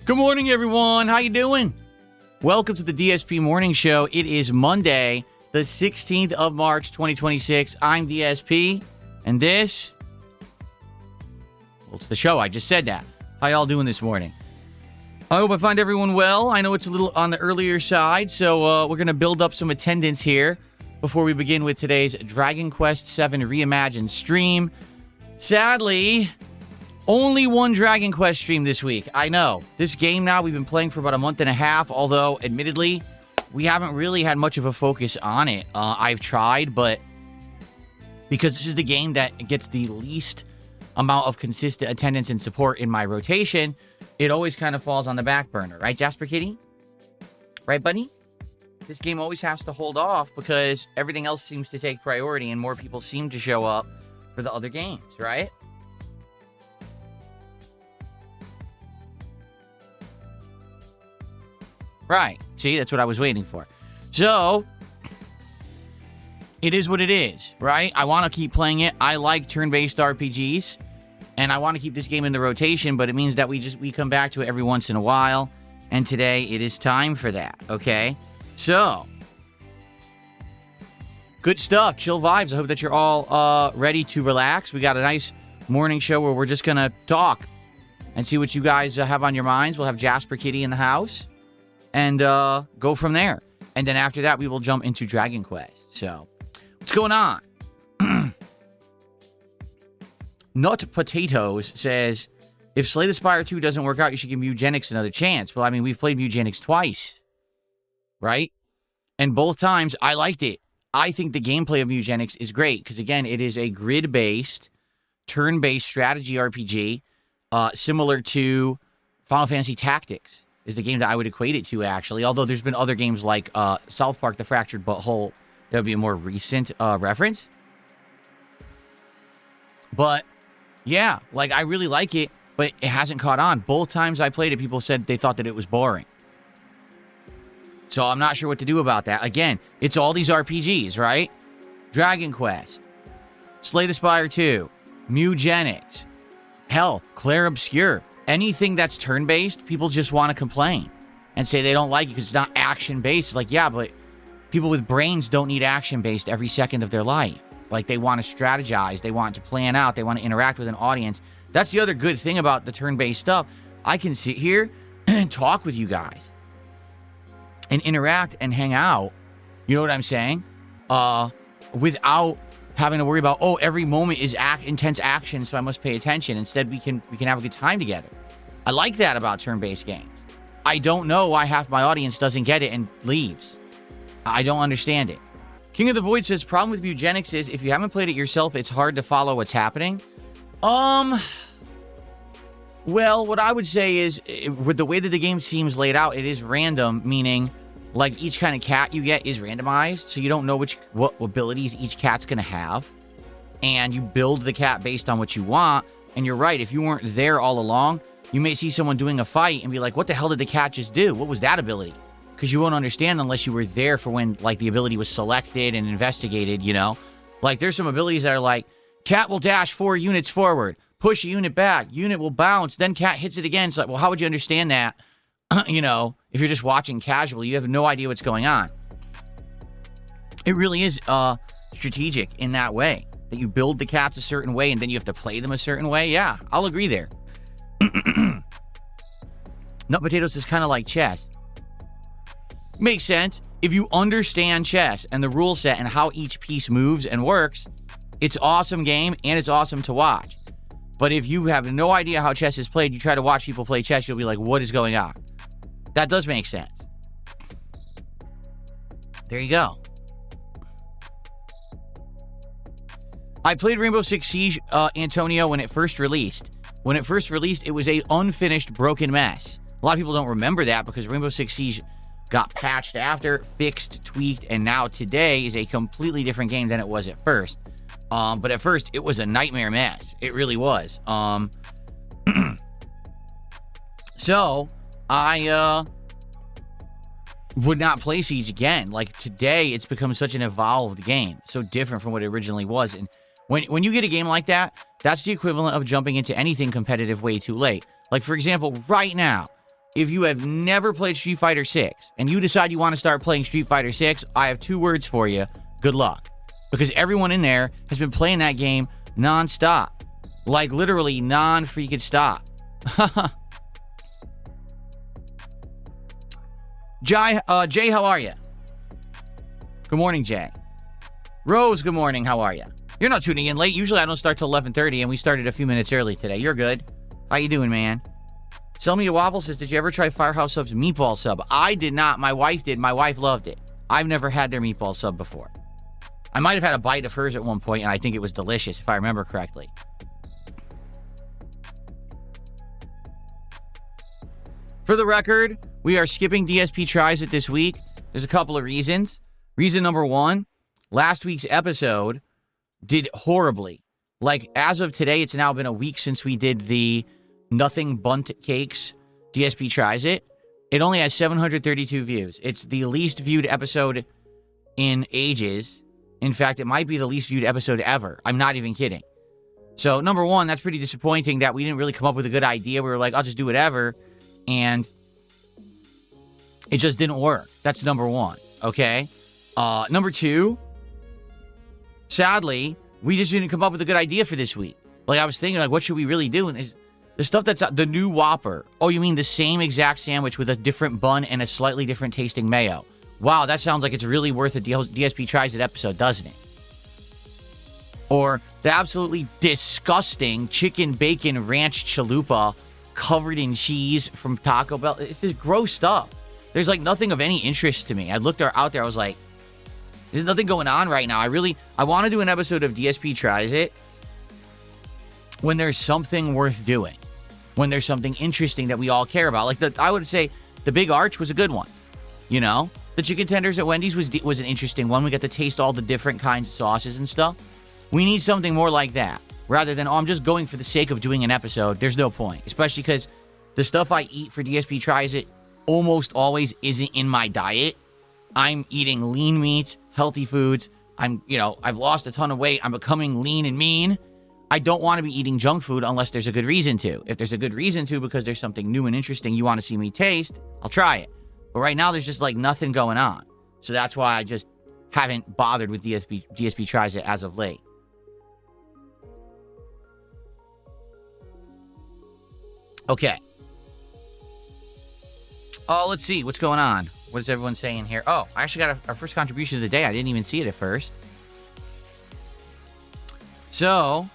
Good morning, everyone. How you doing? Welcome to the DSP Morning Show. It is Monday, the 16th of March, 2026. I'm DSP, and this... well, it's the show. I just said that. How y'all doing this morning? I hope I find everyone well. I know it's a little on the earlier side, so we're going to build up some attendance here before we begin with today's Dragon Quest VII Reimagined stream. Sadly... only one Dragon Quest stream this week. I know. This game now we've been playing for about a month and a half, although, admittedly, we haven't really had much of a focus on it. I've tried, but because this is the game that gets the least amount of consistent attendance and support in my rotation, it always kind of falls on the back burner. Right, Jasper Kitty? Right, buddy? This game always has to hold off because everything else seems to take priority and more people seem to show up for the other games, right? Right. See, that's what I was waiting for. So, it is what it is, right? I want to keep playing it. I like turn-based RPGs, and I want to keep this game in the rotation, but it means that we come back to it every once in a while, and today it is time for that, okay? So, good stuff. Chill vibes. I hope that you're all ready to relax. We got a nice morning show where we're just going to talk and see what you guys have on your minds. We'll have Jasper Kitty in the house. And go from there. And then after that, we will jump into Dragon Quest. So, what's going on? Nut Potatoes says, if Slay the Spire 2 doesn't work out, you should give Eugenics another chance. Well, I mean, we've played Eugenics twice. Right? And both times, I liked it. I think the gameplay of Eugenics is great. Because, again, it is a grid-based, turn-based strategy RPG. Similar to Final Fantasy Tactics. Is the game that I would equate it to, actually. Although there's been other games like South Park, The Fractured Butthole. That would be a more recent reference. But, yeah. Like, I really like it, but it hasn't caught on. Both times I played it, people said they thought that it was boring. So, I'm not sure what to do about that. Again, it's all these RPGs, right? Dragon Quest. Slay the Spire 2. Mugenics. Hell, Clair Obscur. Anything that's turn-based, people just want to complain and say they don't like it because it's not action-based. It's like, yeah, but people with brains don't need action-based every second of their life. Like, they want to strategize. They want to plan out. They want to interact with an audience. That's the other good thing about the turn-based stuff. I can sit here and talk with you guys and interact and hang out. You know what I'm saying? Without having to worry about, oh, every moment is intense action, so I must pay attention. Instead, we can have a good time together. I like that about turn-based games. I don't know why half my audience doesn't get it and leaves. I don't understand it. King of the Void says, problem with Eugenics is if you haven't played it yourself, it's hard to follow what's happening. Well, what I would say is, with the way that the game seems laid out, it is random, meaning like each kind of cat you get is randomized, so you don't know what abilities each cat's going to have. And you build the cat based on what you want. And you're right, if you weren't there all along, you may see someone doing a fight and be like, what the hell did the cat just do? What was that ability? Because you won't understand unless you were there for when, like, the ability was selected and investigated, you know? Like, there's some abilities that are like, cat will dash 4 units forward, push a unit back, unit will bounce, then cat hits it again. It's like, well, how would you understand that? You know, if you're just watching casually, you have no idea what's going on. It really is strategic in that way, that you build the cats a certain way and then you have to play them a certain way. Yeah, I'll agree there. Nut Potatoes is kind of like chess. Makes sense. If you understand chess and the rule set and how each piece moves and works, it's an awesome game and it's awesome to watch. But if you have no idea how chess is played, you try to watch people play chess, you'll be like, what is going on? That does make sense. There you go. I played Rainbow Six Siege, Antonio, when it first released. When it first released, it was a unfinished, broken mess. A lot of people don't remember that because Rainbow Six Siege got patched after, fixed, tweaked, and now today is a completely different game than it was at first. But at first, it was a nightmare mess. It really was. So, I would not play Siege again. Like, today, it's become such an evolved game. So different from what it originally was. And when you get a game like that, that's the equivalent of jumping into anything competitive way too late. Like, for example, right now, if you have never played Street Fighter 6 and you decide you want to start playing Street Fighter 6, I have 2 words for you. Good luck. Because everyone in there has been playing that game nonstop. Like, literally non-freaking stop. Jay, how are you? Good morning, Jay. Rose, good morning. How are you? You're not tuning in late. Usually I don't start till 11:30, and we started a few minutes early today. You're good. How you doing, man? Sell Me a Waffle says, did you ever try Firehouse Sub's meatball sub? I did not. My wife did. My wife loved it. I've never had their meatball sub before. I might have had a bite of hers at one point, and I think it was delicious, if I remember correctly. For the record, we are skipping DSP Tries It this week. There's a couple of reasons. Reason number 1, last week's episode did horribly. Like, as of today, it's now been a week since we did the Nothing Bunt Cakes DSP Tries It. It only has 732 views. It's the least viewed episode in ages. In fact, it might be the least viewed episode ever. I'm not even kidding. So, number 1, that's pretty disappointing that we didn't really come up with a good idea. We were like, I'll just do whatever. And it just didn't work. That's number 1. Okay? Number 2, sadly, we just didn't come up with a good idea for this week. Like, I was thinking, like, what should we really do? And is the stuff that's the new Whopper. Oh, you mean the same exact sandwich with a different bun and a slightly different tasting mayo? Wow, that sounds like it's really worth a DSP Tries It episode, doesn't it? Or the absolutely disgusting chicken bacon ranch chalupa covered in cheese from Taco Bell. It's just gross stuff. There's like nothing of any interest to me. I looked out there, I was like, there's nothing going on right now. I want to do an episode of DSP Tries It when there's something worth doing. When there's something interesting that we all care about. Like, I would say the Big Arch was a good one. You know? The chicken tenders at Wendy's was an interesting one. We got to taste all the different kinds of sauces and stuff. We need something more like that. Rather than, I'm just going for the sake of doing an episode. There's no point. Especially because the stuff I eat for DSP Tries It almost always isn't in my diet. I'm eating lean meats, healthy foods. I've lost a ton of weight. I'm becoming lean and mean. I don't want to be eating junk food unless there's a good reason to. If there's a good reason to, because there's something new and interesting you want to see me taste, I'll try it. But right now, there's just like nothing going on. So that's why I just haven't bothered with DSP Tries It as of late. Okay. Oh, let's see. What's going on? What is everyone saying here? Oh, I actually got our first contribution of the day. I didn't even see it at first. So,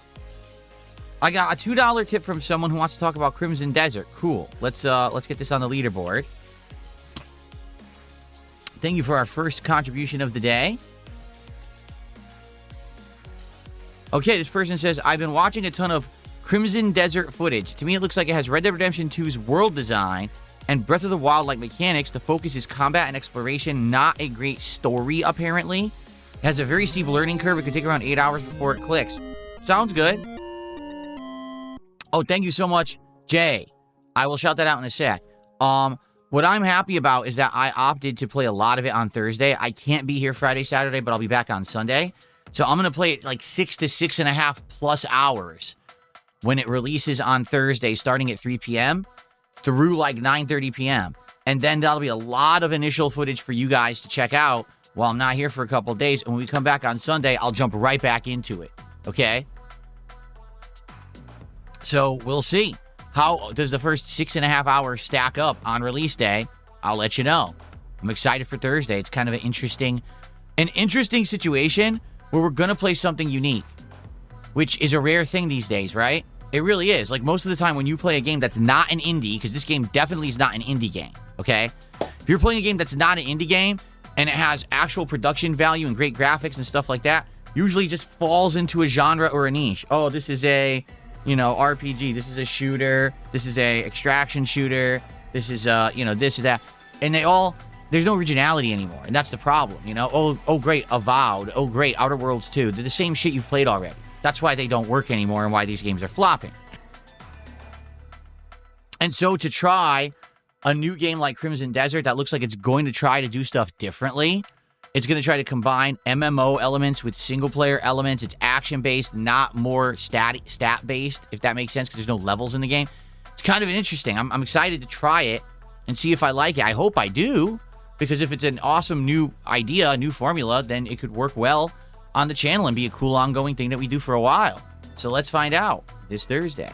I got a $2 tip from someone who wants to talk about Crimson Desert. Cool. Let's get this on the leaderboard. Thank you for our first contribution of the day. Okay, this person says, I've been watching a ton of Crimson Desert footage. To me, it looks like it has Red Dead Redemption 2's world design and Breath of the Wild-like mechanics. The focus is combat and exploration, not a great story, apparently. It has a very steep learning curve. It could take around 8 hours before it clicks. Sounds good. Oh, thank you so much, Jay. I will shout that out in a sec. What I'm happy about is that I opted to play a lot of it on Thursday. I can't be here Friday, Saturday, but I'll be back on Sunday. So I'm going to play it like 6 to 6.5 plus hours when it releases on Thursday, starting at 3 p.m. through like 9:30 p.m. And then that'll be a lot of initial footage for you guys to check out while I'm not here for a couple of days. And when we come back on Sunday, I'll jump right back into it. Okay? So we'll see. How does the first 6.5 hours stack up on release day? I'll let you know. I'm excited for Thursday. It's kind of an interesting situation where we're going to play something unique, which is a rare thing these days, right? It really is. Like, most of the time when you play a game that's not an indie, because this game definitely is not an indie game, okay? If you're playing a game that's not an indie game and it has actual production value and great graphics and stuff like that, usually just falls into a genre or a niche. Oh, this is a RPG. This is a shooter. This is a extraction shooter. This is, this or that. And there's no originality anymore. And that's the problem, Oh, great, Avowed. Oh, great, Outer Worlds 2. They're the same shit you've played already. That's why they don't work anymore and why these games are flopping. And so to try a new game like Crimson Desert that looks like it's going to try to do stuff differently. It's going to try to combine MMO elements with single-player elements. It's action-based, not more stat-based, if that makes sense, because there's no levels in the game. It's kind of interesting. I'm excited to try it and see if I like it. I hope I do, because if it's an awesome new idea, a new formula, then it could work well on the channel and be a cool ongoing thing that we do for a while. So let's find out this Thursday.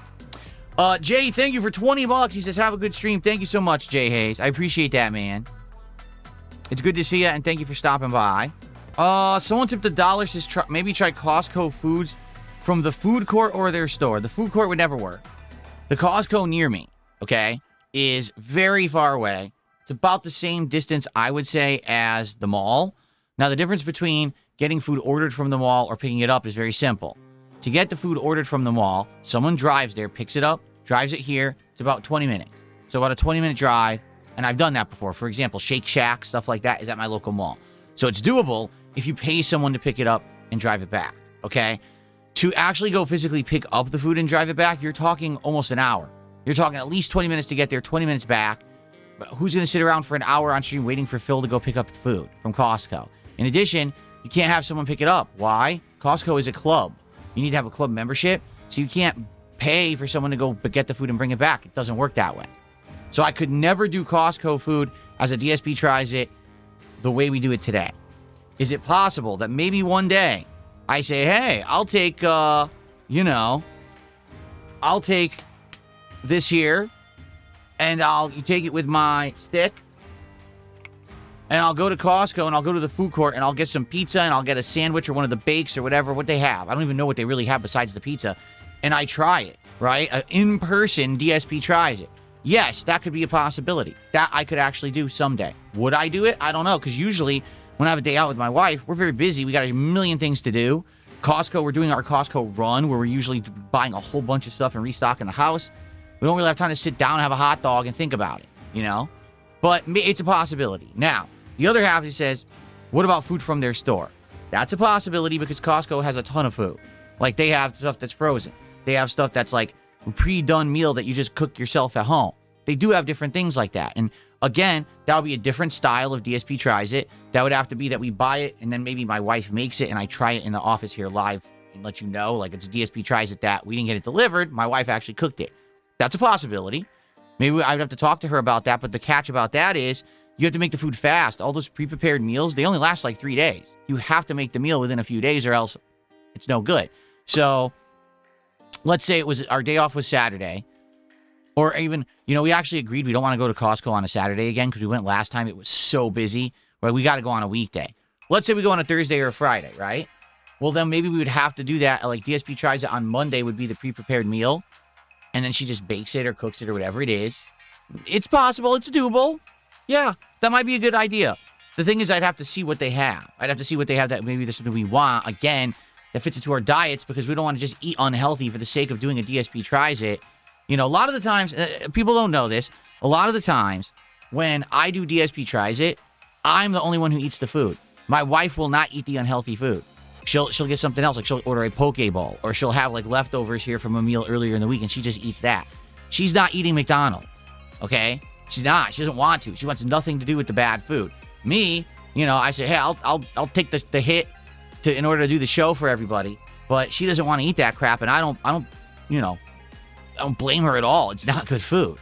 Jay, thank you for 20 bucks. He says, have a good stream. Thank you so much, Jay Hayes. I appreciate that, man. It's good to see you, and thank you for stopping by. Someone tipped $1, says maybe try Costco foods from the food court or their store. The food court would never work. The Costco near me, okay, is very far away. It's about the same distance, I would say, as the mall. Now, the difference between getting food ordered from the mall or picking it up is very simple. To get the food ordered from the mall, someone drives there, picks it up, drives it here. It's about 20 minutes. So about a 20-minute drive, and I've done that before. For example, Shake Shack, stuff like that is at my local mall. So it's doable if you pay someone to pick it up and drive it back, okay? To actually go physically pick up the food and drive it back, you're talking almost an hour. You're talking at least 20 minutes to get there, 20 minutes back. But who's going to sit around for an hour on stream waiting for Phil to go pick up the food from Costco? In addition, you can't have someone pick it up. Why? Costco is a club. You need to have a club membership, so you can't pay for someone to go get the food and bring it back. It doesn't work that way. So I could never do Costco food as a DSP tries it the way we do it today. Is it possible that maybe one day I say, hey, I'll take, I'll take this here, and you take it with my stick, and I'll go to Costco, and I'll go to the food court, and I'll get some pizza, and I'll get a sandwich or one of the bakes or whatever, what they have. I don't even know what they really have besides the pizza. And I try it, right? An in-person DSP tries it. Yes, that could be a possibility. That I could actually do someday. Would I do it? I don't know, because usually when I have a day out with my wife, we're very busy. We got a million things to do. Costco, we're doing our Costco run, where we're usually buying a whole bunch of stuff and restocking the house. We don't really have time to sit down and have a hot dog and think about it, you know? But it's a possibility. Now, the other half, he says, what about food from their store? That's a possibility because Costco has a ton of food. Like, they have stuff that's frozen. They have stuff that's like a pre-done meal that you just cook yourself at home. They do have different things like that. And again, that would be a different style of DSP tries it. That would have to be that we buy it and then maybe my wife makes it and I try it in the office here live and let you know, like, it's DSP tries it that we didn't get it delivered. My wife actually cooked it. That's a possibility. Maybe I'd have to talk to her about that. But the catch about that is you have to make the food fast. All those pre-prepared meals, they only last like 3 days. You have to make the meal within a few days or else it's no good. So let's say our day off was Saturday. Or even, we actually agreed we don't want to go to Costco on a Saturday again because we went last time. It was so busy. Right? We got to go on a weekday. Let's say we go on a Thursday or a Friday, right? Well, then maybe we would have to do that. Like, DSP tries it on Monday would be the pre-prepared meal. And then she just bakes it or cooks it or whatever it is. It's possible. It's doable. Yeah, that might be a good idea. The thing is, I'd have to see what they have. I'd have to see what they have that maybe there's something we want, again, that fits into our diets because we don't want to just eat unhealthy for the sake of doing a DSP tries it. A lot of the times, people don't know this, a lot of the times when I do DSP tries it, I'm the only one who eats the food. My wife will not eat the unhealthy food. She'll get something else, like she'll order a poke bowl, or she'll have like leftovers here from a meal earlier in the week, and she just eats that. She's not eating McDonald's, okay? She's not. She doesn't want to. She wants nothing to do with the bad food. Me, I say, hey, I'll take the hit in order to do the show for everybody, but she doesn't want to eat that crap, and I don't blame her at all. It's not good food.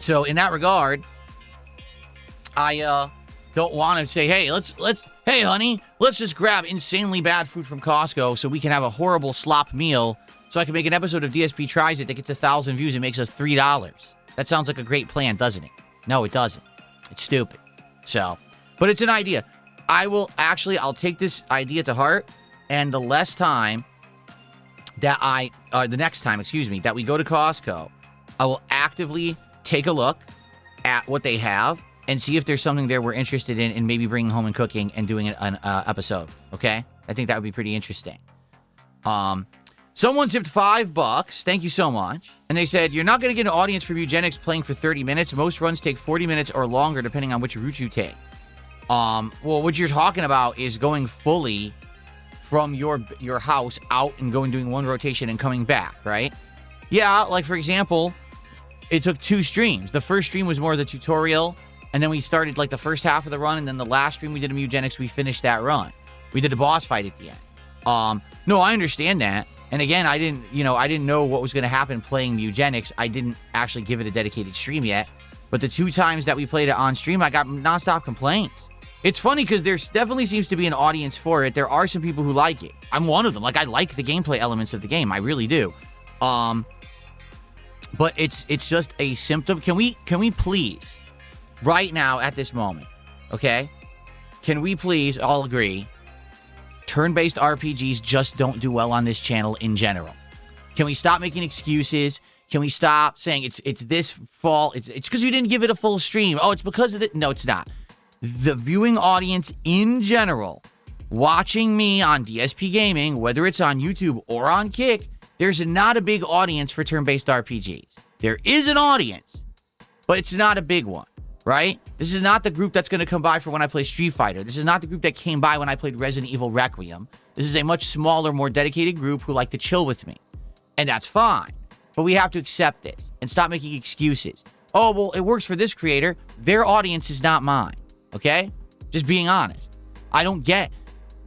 So in that regard, I don't want to say, hey, hey, honey, let's just grab insanely bad food from Costco so we can have a horrible slop meal so I can make an episode of DSP Tries It that gets 1,000 views and makes us $3. That sounds like a great plan, doesn't it? No, it doesn't. It's stupid. So, but it's an idea. I'll take this idea to heart, and the next time that we go to Costco, I will actively take a look at what they have and see if there's something there we're interested in and maybe bringing home and cooking and doing an episode, okay? I think that would be pretty interesting. Someone tipped $5. Thank you so much. And they said, you're not going to get an audience for Eugenics playing for 30 minutes. Most runs take 40 minutes or longer depending on which route you take. Well, what you're talking about is going fully from your house out and going doing one rotation and coming back, right? Yeah, like for example, it took 2 streams. The first stream was more of the tutorial, and then we started like the first half of the run, and then the last stream we did a Mugenics, we finished that run. We did a boss fight at the end. No, I understand that. And again, I didn't know what was going to happen playing Mugenics. I didn't actually give it a dedicated stream yet. But the 2 times that we played it on stream, I got nonstop complaints. It's funny because there definitely seems to be an audience for it. There are some people who like it. I'm one of them. Like, I like the gameplay elements of the game. I really do. But it's just a symptom. Can we please, right now at this moment, okay? Can we please all agree, turn-based RPGs just don't do well on this channel in general? Can we stop making excuses? Can we stop saying it's this fault? It's because you didn't give it a full stream. Oh, it's because of it. No, it's not. The viewing audience in general, watching me on DSP Gaming, whether it's on YouTube or on Kick, there's not a big audience for turn-based RPGs. There is an audience, but it's not a big one, right? This is not the group that's going to come by for when I play Street Fighter. This is not the group that came by when I played Resident Evil Requiem. This is a much smaller, more dedicated group who like to chill with me. And that's fine. But we have to accept this and stop making excuses. Oh, well, it works for this creator. Their audience is not mine. Okay? Just being honest. I don't get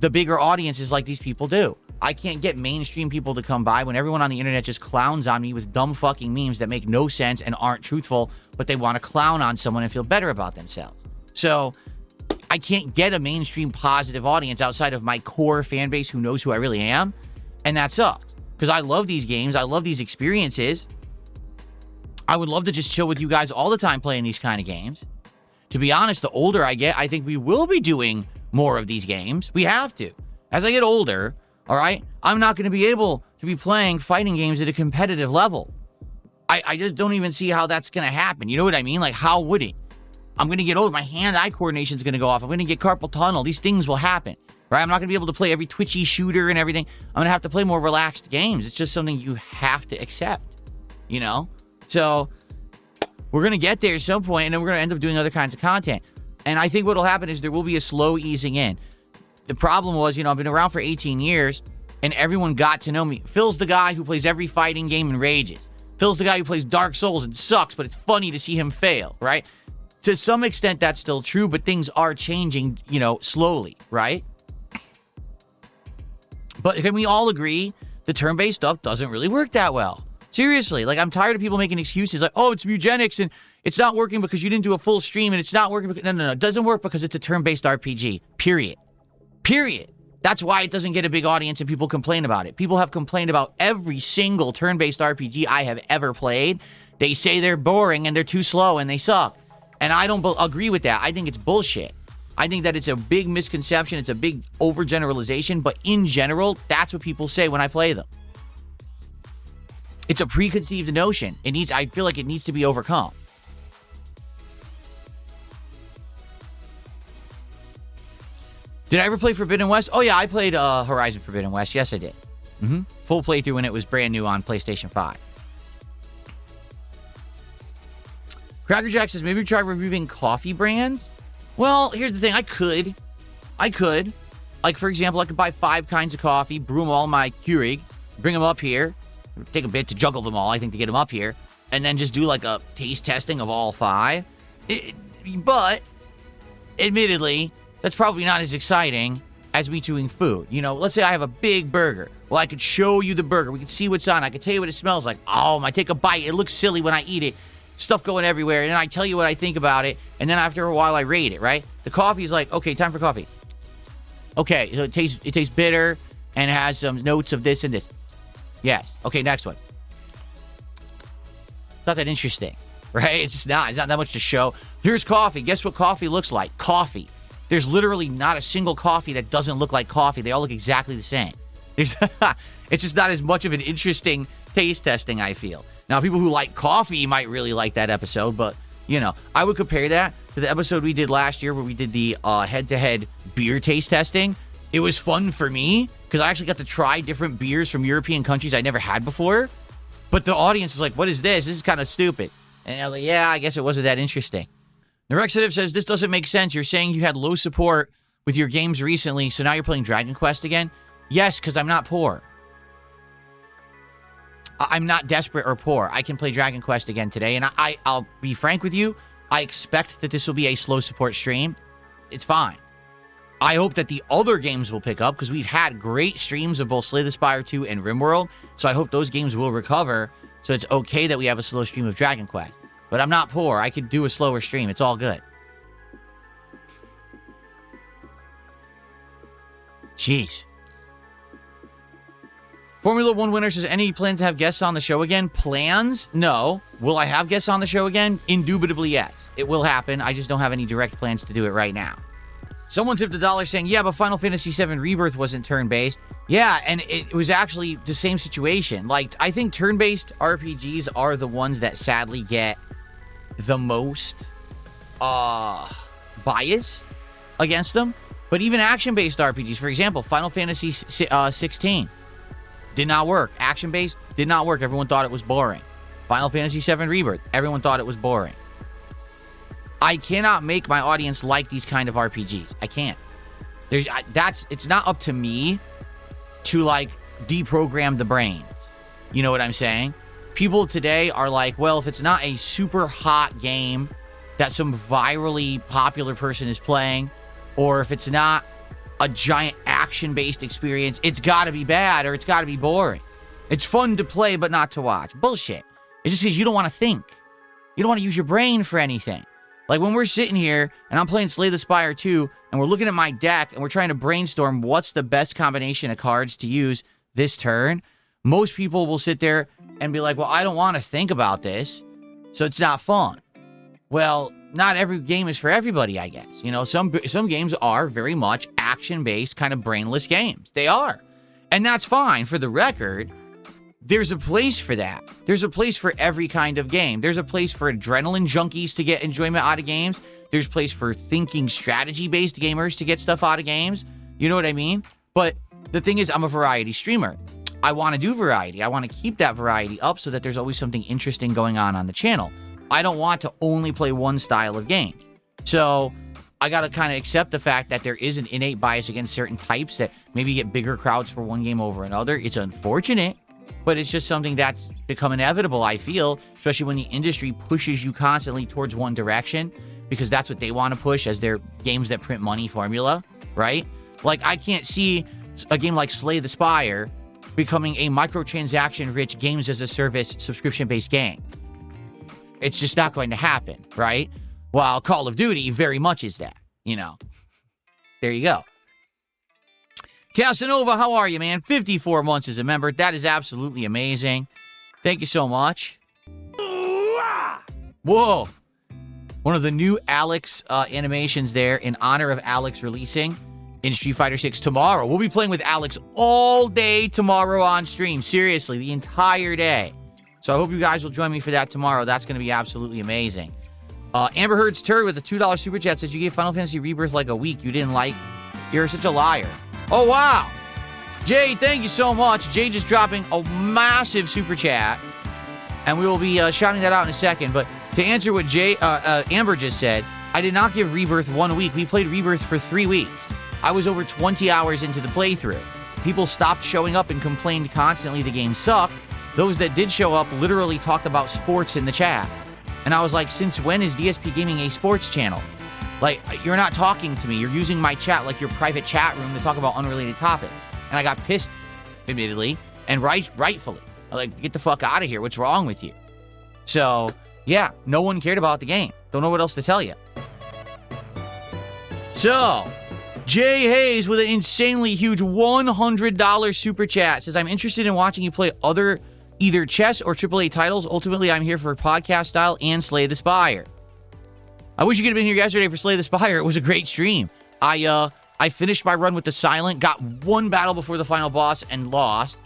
the bigger audiences like these people do. I can't get mainstream people to come by when everyone on the internet just clowns on me with dumb fucking memes that make no sense and aren't truthful, but they want to clown on someone and feel better about themselves. So I can't get a mainstream positive audience outside of my core fan base who knows who I really am. And that sucks. Because I love these games. I love these experiences. I would love to just chill with you guys all the time playing these kind of games. To be honest, the older I get, I think we will be doing more of these games. We have to. As I get older, all right, I'm not going to be able to be playing fighting games at a competitive level. I just don't even see how that's going to happen. You know what I mean? Like, how would it? I'm going to get older. My hand-eye coordination is going to go off. I'm going to get carpal tunnel. These things will happen. Right? I'm not going to be able to play every twitchy shooter and everything. I'm going to have to play more relaxed games. It's just something you have to accept, you know? So we're going to get there at some point, and then we're going to end up doing other kinds of content. And I think what will happen is there will be a slow easing in. The problem was, I've been around for 18 years, and everyone got to know me. Phil's the guy who plays every fighting game and rages. Phil's the guy who plays Dark Souls and sucks, but it's funny to see him fail, right? To some extent, that's still true, but things are changing, slowly, right? But can we all agree the turn-based stuff doesn't really work that well? Seriously, like, I'm tired of people making excuses like, oh, it's Mugenics and it's not working because you didn't do a full stream and it's not working because... No. It doesn't work because it's a turn-based RPG. Period. That's why it doesn't get a big audience and people complain about it. People have complained about every single turn-based RPG I have ever played. They say they're boring and they're too slow and they suck. And I don't agree with that. I think it's bullshit. I think that it's a big misconception. It's a big overgeneralization. But in general, that's what people say when I play them. It's a preconceived notion. I feel like it needs to be overcome. Did I ever play Forbidden West? Oh, yeah, I played Horizon Forbidden West. Yes, I did. Full playthrough when it was brand new on PlayStation 5. Cracker Jack says, maybe try reviewing coffee brands? Well, here's the thing. I could. Like, for example, I could buy 5 kinds of coffee, brew them all in my Keurig, bring them up here. Take a bit to juggle them all, I think, to get them up here. And then just do, like, a taste testing of all 5. But, admittedly, that's probably not as exciting as me doing food. Let's say I have a big burger. Well, I could show you the burger. We could see what's on. I could tell you what it smells like. Oh, I take a bite. It looks silly when I eat it. Stuff going everywhere. And then I tell you what I think about it. And then after a while, I rate it, right? The coffee is like, okay, time for coffee. Okay, so it tastes bitter and it has some notes of this and this. Yes. Okay, next one. It's not that interesting, right? It's not that much to show. Here's coffee. Guess what coffee looks like? Coffee. There's literally not a single coffee that doesn't look like coffee. They all look exactly the same. It's just not as much of an interesting taste testing, I feel. Now, people who like coffee might really like that episode, but, I would compare that to the episode we did last year where we did the head-to-head beer taste testing. It was fun for me because I actually got to try different beers from European countries I never had before. But the audience was like, what is this? This is kind of stupid. And I was like, yeah, I guess it wasn't that interesting. Narexative says, this doesn't make sense. You're saying you had low support with your games recently, so now you're playing Dragon Quest again? Yes, because I'm not poor. I'm not desperate or poor. I can play Dragon Quest again today, and I'll be frank with you. I expect that this will be a slow support stream. It's fine. I hope that the other games will pick up, because we've had great streams of both Slay the Spire 2 and RimWorld, so I hope those games will recover, so it's okay that we have a slow stream of Dragon Quest. But I'm not poor. I could do a slower stream. It's all good. Jeez. Formula 1 winner says, any plans to have guests on the show again? Plans? No. Will I have guests on the show again? Indubitably, yes. It will happen. I just don't have any direct plans to do it right now. Someone tipped $1 saying, yeah, but Final Fantasy VII Rebirth wasn't turn-based. Yeah, and it was actually the same situation. Like, I think turn-based RPGs are the ones that sadly get the most bias against them. But even action-based RPGs, for example, Final Fantasy 16 did not work. Action-based did not work. Everyone thought it was boring. Final Fantasy VII Rebirth, everyone thought it was boring. I cannot make my audience like these kind of RPGs. I can't. It's not up to me to, like, deprogram the brains. You know what I'm saying? People today are like, well, if it's not a super hot game that some virally popular person is playing, or if it's not a giant action-based experience, it's got to be bad or it's got to be boring. It's fun to play but not to watch. Bullshit. It's just because you don't want to think. You don't want to use your brain for anything. Like when we're sitting here and I'm playing Slay the Spire 2 and we're looking at my deck and we're trying to brainstorm what's the best combination of cards to use this turn, most people will sit there and be like, well, I don't want to think about this, so it's not fun. Well, not every game is for everybody, I guess. You know, some games are very much action-based, kind of brainless games. They are. And that's fine. For the record, there's a place for that. There's a place for every kind of game. There's a place for adrenaline junkies to get enjoyment out of games. There's a place for thinking strategy-based gamers to get stuff out of games. You know what I mean? But the thing is, I'm a variety streamer. I want to do variety. I want to keep that variety up so that there's always something interesting going on the channel. I don't want to only play one style of game. So I got to kind of accept the fact that there is an innate bias against certain types that maybe get bigger crowds for one game over another. It's unfortunate, but it's just something that's become inevitable, I feel, especially when the industry pushes you constantly towards one direction, because that's what they want to push as their games that print money formula, right? Like, I can't see a game like Slay the Spire becoming a microtransaction-rich games-as-a-service subscription-based game. It's just not going to happen, right? While Call of Duty very much is that, you know. There you go. Casanova, how are you, man? 54 months as a member. That is absolutely amazing. Thank you so much. Whoa. One of the new Alex animations there in honor of Alex releasing in Street Fighter 6 tomorrow. We'll be playing with Alex all day tomorrow on stream. Seriously, the entire day. So I hope you guys will join me for that tomorrow. That's going to be absolutely amazing. Amber Heard's Turd with a $2 super chat says, you gave Final Fantasy Rebirth like a week. You didn't like. You're such a liar. Oh, wow. Jay, thank you so much. Jay just dropping a massive super chat. And we will be shouting that out in a second. But to answer what Amber just said, I did not give Rebirth 1 week. We played Rebirth for 3 weeks. I was over 20 hours into the playthrough. People stopped showing up and complained constantly the game sucked. Those that did show up literally talked about sports in the chat. And I was like, since when is DSP Gaming a sports channel? Like, you're not talking to me. You're using my chat like your private chat room to talk about unrelated topics. And I got pissed, admittedly, and rightfully. Like, get the fuck out of here. What's wrong with you? So, yeah, no one cared about the game. Don't know what else to tell you. So, Jay Hayes with an insanely huge $100 super chat says, I'm interested in watching you play either chess or AAA titles. Ultimately, I'm here for podcast style and Slay the Spire. I wish you could have been here yesterday for Slay the Spire. It was a great stream. I finished my run with the Silent, got one battle before the final boss, and lost.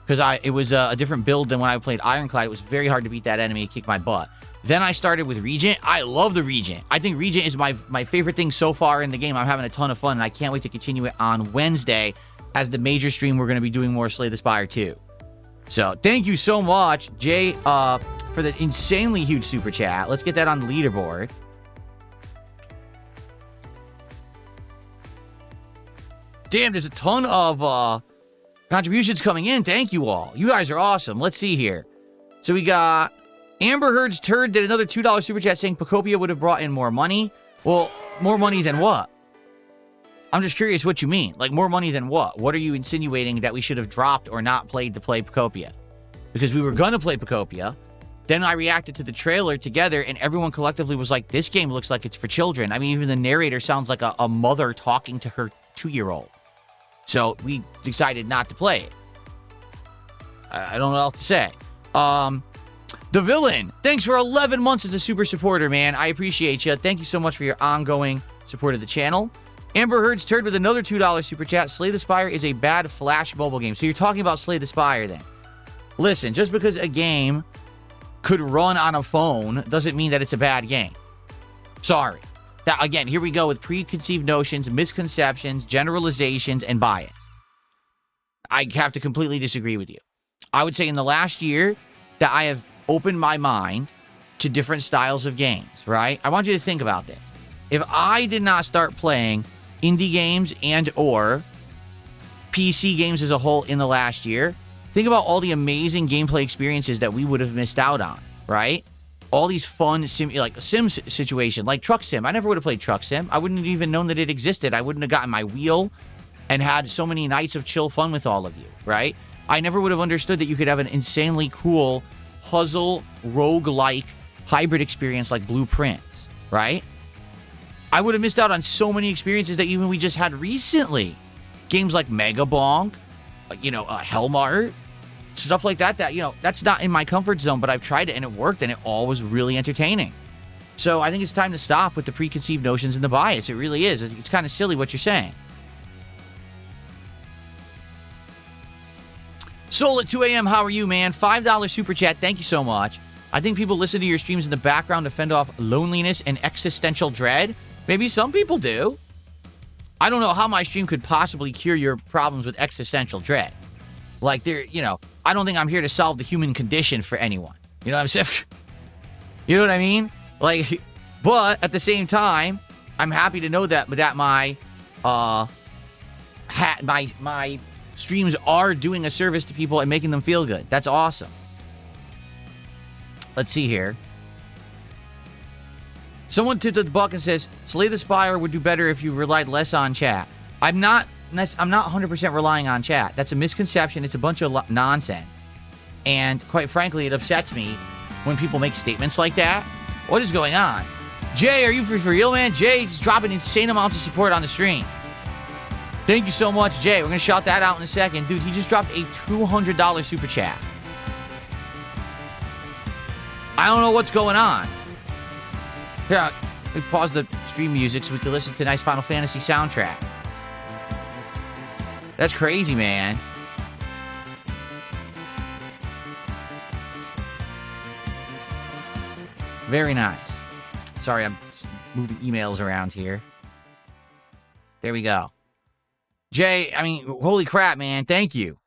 Because it was a different build than when I played Ironclad. It was very hard to beat that enemy. It kicked my butt. Then I started with Regent. I love the Regent. I think Regent is my favorite thing so far in the game. I'm having a ton of fun, and I can't wait to continue it on Wednesday. As the major stream, we're going to be doing more Slay the Spire 2. So, thank you so much, Jay, for the insanely huge super chat. Let's get that on the leaderboard. Damn, there's a ton of Contributions coming in. Thank you all. You guys are awesome. Let's see here. So we got Amber Heard's Turd did another $2 super chat saying Pocopia would have brought in more money. Well, more money than what? I'm just curious what you mean. Like, more money than what? What are you insinuating that we should have dropped or not played to play Pocopia? Because we were going to play Pocopia. Then I reacted to the trailer together, and everyone collectively was like, this game looks like it's for children. I mean, even the narrator sounds like a mother talking to her 2-year-old. So we decided not to play it. I don't know what else to say. The Villain, thanks for 11 months as a super supporter, man. I appreciate you. Thank you so much for your ongoing support of the channel. Amber Heard's Turd with another $2 super chat. Slay the Spire is a bad Flash mobile game. So you're talking about Slay the Spire then. Listen, just because a game could run on a phone doesn't mean that it's a bad game. Sorry. That, again, here we go with preconceived notions, misconceptions, generalizations, and bias. I have to completely disagree with you. I would say in the last year that I have opened my mind to different styles of games, right? I want you to think about this. If I did not start playing indie games and or PC games as a whole in the last year, think about all the amazing gameplay experiences that we would have missed out on, right? All these fun sim situation, like Truck Sim. I never would have played Truck Sim. I wouldn't have even known that it existed. I wouldn't have gotten my wheel and had so many nights of chill fun with all of you, right? I never would have understood that you could have an insanely cool puzzle roguelike hybrid experience like Blueprints, right? I would have missed out on so many experiences that even we just had recently. Games like Mega Bonk, Hellmart, stuff like that, that's not in my comfort zone, but I've tried it and it worked and it all was really entertaining. So I think it's time to stop with the preconceived notions and the bias. It really is. It's kind of silly what you're saying. Soul at 2 a.m., how are you, man? $5 super chat, thank you so much. I think people listen to your streams in the background to fend off loneliness and existential dread. Maybe some people do. I don't know how my stream could possibly cure your problems with existential dread. Like, I don't think I'm here to solve the human condition for anyone. You know what I'm saying? You know what I mean? Like, but at the same time, I'm happy to know that my my streams are doing a service to people and making them feel good. That's awesome. Let's see here. Someone tipped the buck and says, Slay the Spire would do better if you relied less on chat. I'm not 100% relying on chat. That's a misconception. It's a bunch of nonsense. And quite frankly, it upsets me when people make statements like that. What is going on? Jay, are you for real, man? Jay just dropping insane amounts of support on the stream. Thank you so much, Jay. We're going to shout that out in a second. Dude, he just dropped a $200 super chat. I don't know what's going on. Here, we pause the stream music so we can listen to a nice Final Fantasy soundtrack. That's crazy, man. Very nice. Sorry, I'm moving emails around here. There we go. Jay, I mean, holy crap, man. Thank you.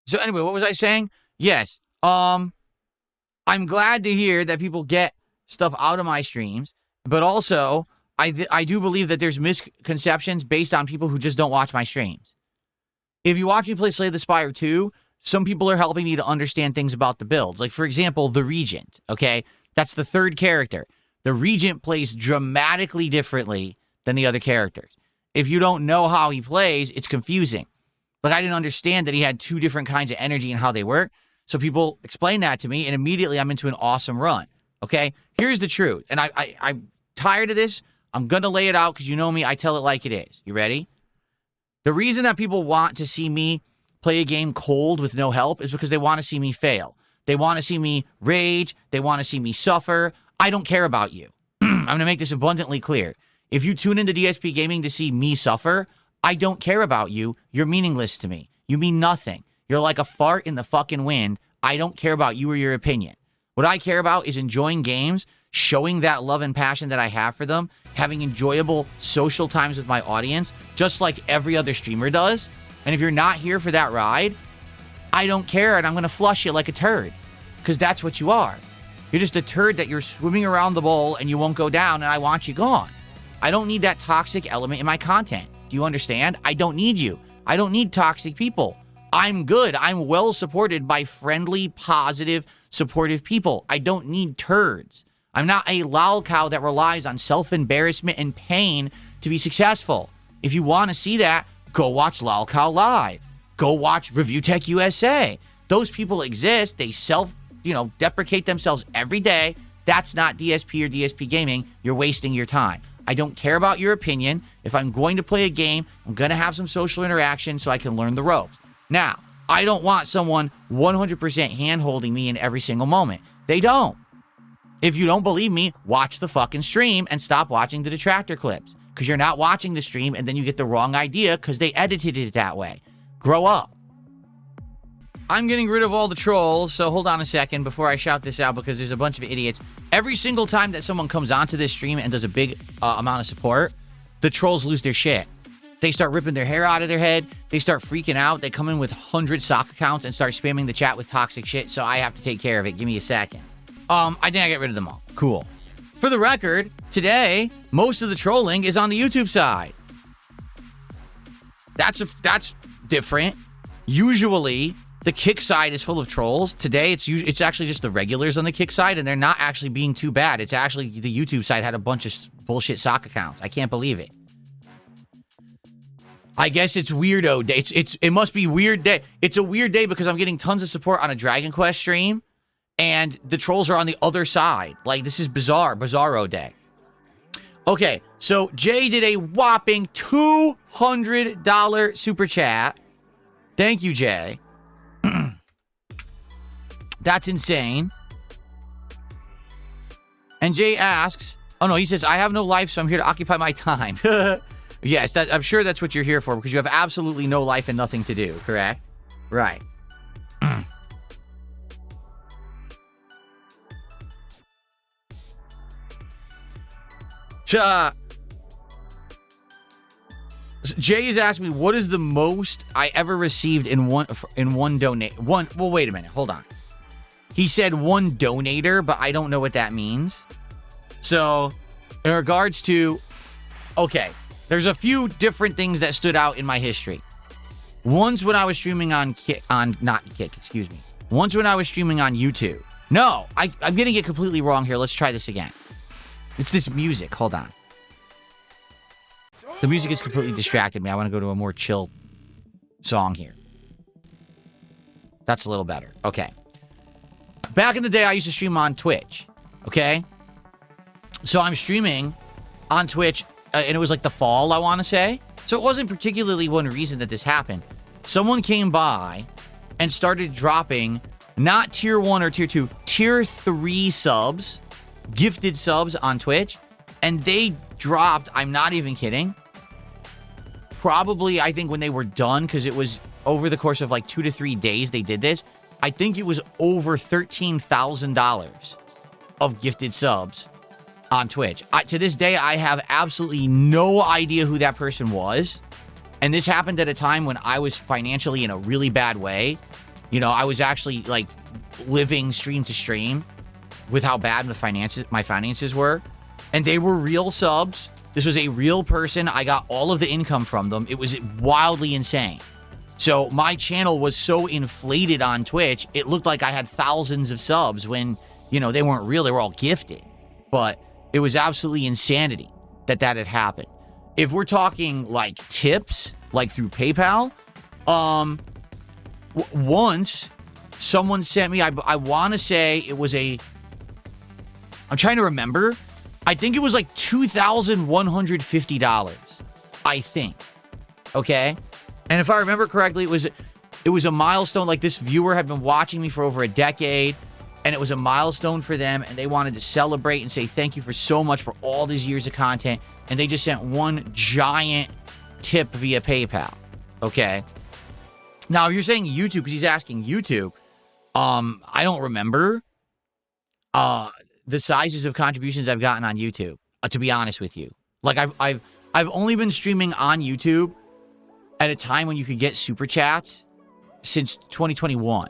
So anyway, what was I saying? Yes. I'm glad to hear that people get stuff out of my streams, but also I do believe that there's misconceptions based on people who just don't watch my streams. If you watch me play Slay the Spire 2, some people are helping me to understand things about the builds. Like, for example, the Regent, okay? That's the third character. The Regent plays dramatically differently than the other characters. If you don't know how he plays, it's confusing. Like, I didn't understand that he had two different kinds of energy and how they work. So people explain that to me, and immediately I'm into an awesome run, okay? Here's the truth, and I'm tired of this. I'm going to lay it out because you know me. I tell it like it is. You ready? The reason that people want to see me play a game cold with no help is because they want to see me fail. They want to see me rage. They want to see me suffer. I don't care about you. I'm going to make this abundantly clear. If you tune into DSP Gaming to see me suffer, I don't care about you. You're meaningless to me. You mean nothing. You're like a fart in the fucking wind. I don't care about you or your opinion. What I care about is enjoying games, showing that love and passion that I have for them, having enjoyable social times with my audience, just like every other streamer does. And if you're not here for that ride, I don't care, and I'm going to flush you like a turd, because that's what you are. You're just a turd that you're swimming around the bowl and you won't go down, and I want you gone. I don't need that toxic element in my content. Do you understand? I don't need you. I don't need toxic people. I'm good. I'm well supported by friendly, positive, supportive people. I don't need turds. I'm not a lol cow that relies on self-embarrassment and pain to be successful. If you want to see that, go watch Lol Cow Live. Go watch Review Tech USA. Those people exist. They deprecate themselves every day. That's not DSP or DSP Gaming. You're wasting your time. I don't care about your opinion. If I'm going to play a game, I'm going to have some social interaction so I can learn the ropes. Now, I don't want someone 100% hand-holding me in every single moment. They don't. If you don't believe me, watch the fucking stream and stop watching the detractor clips, because you're not watching the stream and then you get the wrong idea because they edited it that way. Grow up. I'm getting rid of all the trolls, so hold on a second before I shout this out, because there's a bunch of idiots. Every single time that someone comes onto this stream and does a big amount of support, the trolls lose their shit. They start ripping their hair out of their head. They start freaking out. They come in with 100 sock accounts and start spamming the chat with toxic shit, so I have to take care of it. Give me a second. I think I get rid of them all. Cool. For the record, today, most of the trolling is on the YouTube side. That's different. Usually, the kick side is full of trolls. Today, it's actually just the regulars on the kick side, and they're not actually being too bad. It's actually the YouTube side had a bunch of bullshit sock accounts. I can't believe it. I guess it's weirdo day. It must be weird day. It's a weird day because I'm getting tons of support on a Dragon Quest stream, and the trolls are on the other side. Like, this is bizarro day. Okay, so Jay did a whopping $200 super chat. Thank you, Jay. That's insane. And Jay asks, oh no, he says, I have no life, so I'm here to occupy my time. Yes, I'm sure that's what you're here for, because you have absolutely no life and nothing to do, correct? Right. Jay has asked me, what is the most I ever received in one donate? Well, wait a minute. Hold on. He said one donator, but I don't know what that means. So, in regards to... Okay, there's a few different things that stood out in my history. Once when I was streaming on Once when I was streaming on YouTube. No, I'm getting it completely wrong here. Let's try this again. It's this music. Hold on. The music has completely distracted me. I want to go to a more chill song here. That's a little better. Okay. Back in the day, I used to stream on Twitch. Okay? So I'm streaming on Twitch, and it was like the fall, I want to say. So it wasn't particularly one reason that this happened. Someone came by and started dropping not tier 1 or tier 2, tier 3 subs, gifted subs on Twitch, and they dropped, I'm not even kidding, probably, I think when they were done, because it was over the course of like 2 to 3 days they did this, I think it was over $13,000 of gifted subs on Twitch. To this day, I have absolutely no idea who that person was. And this happened at a time when I was financially in a really bad way. You know, I was actually like living stream to stream with how bad my finances were. And they were real subs. This was a real person. I got all of the income from them. It was wildly insane. So my channel was so inflated on Twitch, it looked like I had thousands of subs when, you know, they weren't real. They were all gifted. But it was absolutely insanity that had happened. If we're talking like tips, like through PayPal, once someone sent me, I want to say it was I'm trying to remember. I think it was like $2,150, I think. Okay? And if I remember correctly, it was a milestone. Like, this viewer had been watching me for over a decade, and it was a milestone for them, and they wanted to celebrate and say thank you for so much for all these years of content, and they just sent one giant tip via PayPal. Okay? Now, if you're saying YouTube, because he's asking YouTube, I don't remember the sizes of contributions I've gotten on YouTube, to be honest with you. Like, I've only been streaming on YouTube at a time when you could get super chats since 2021,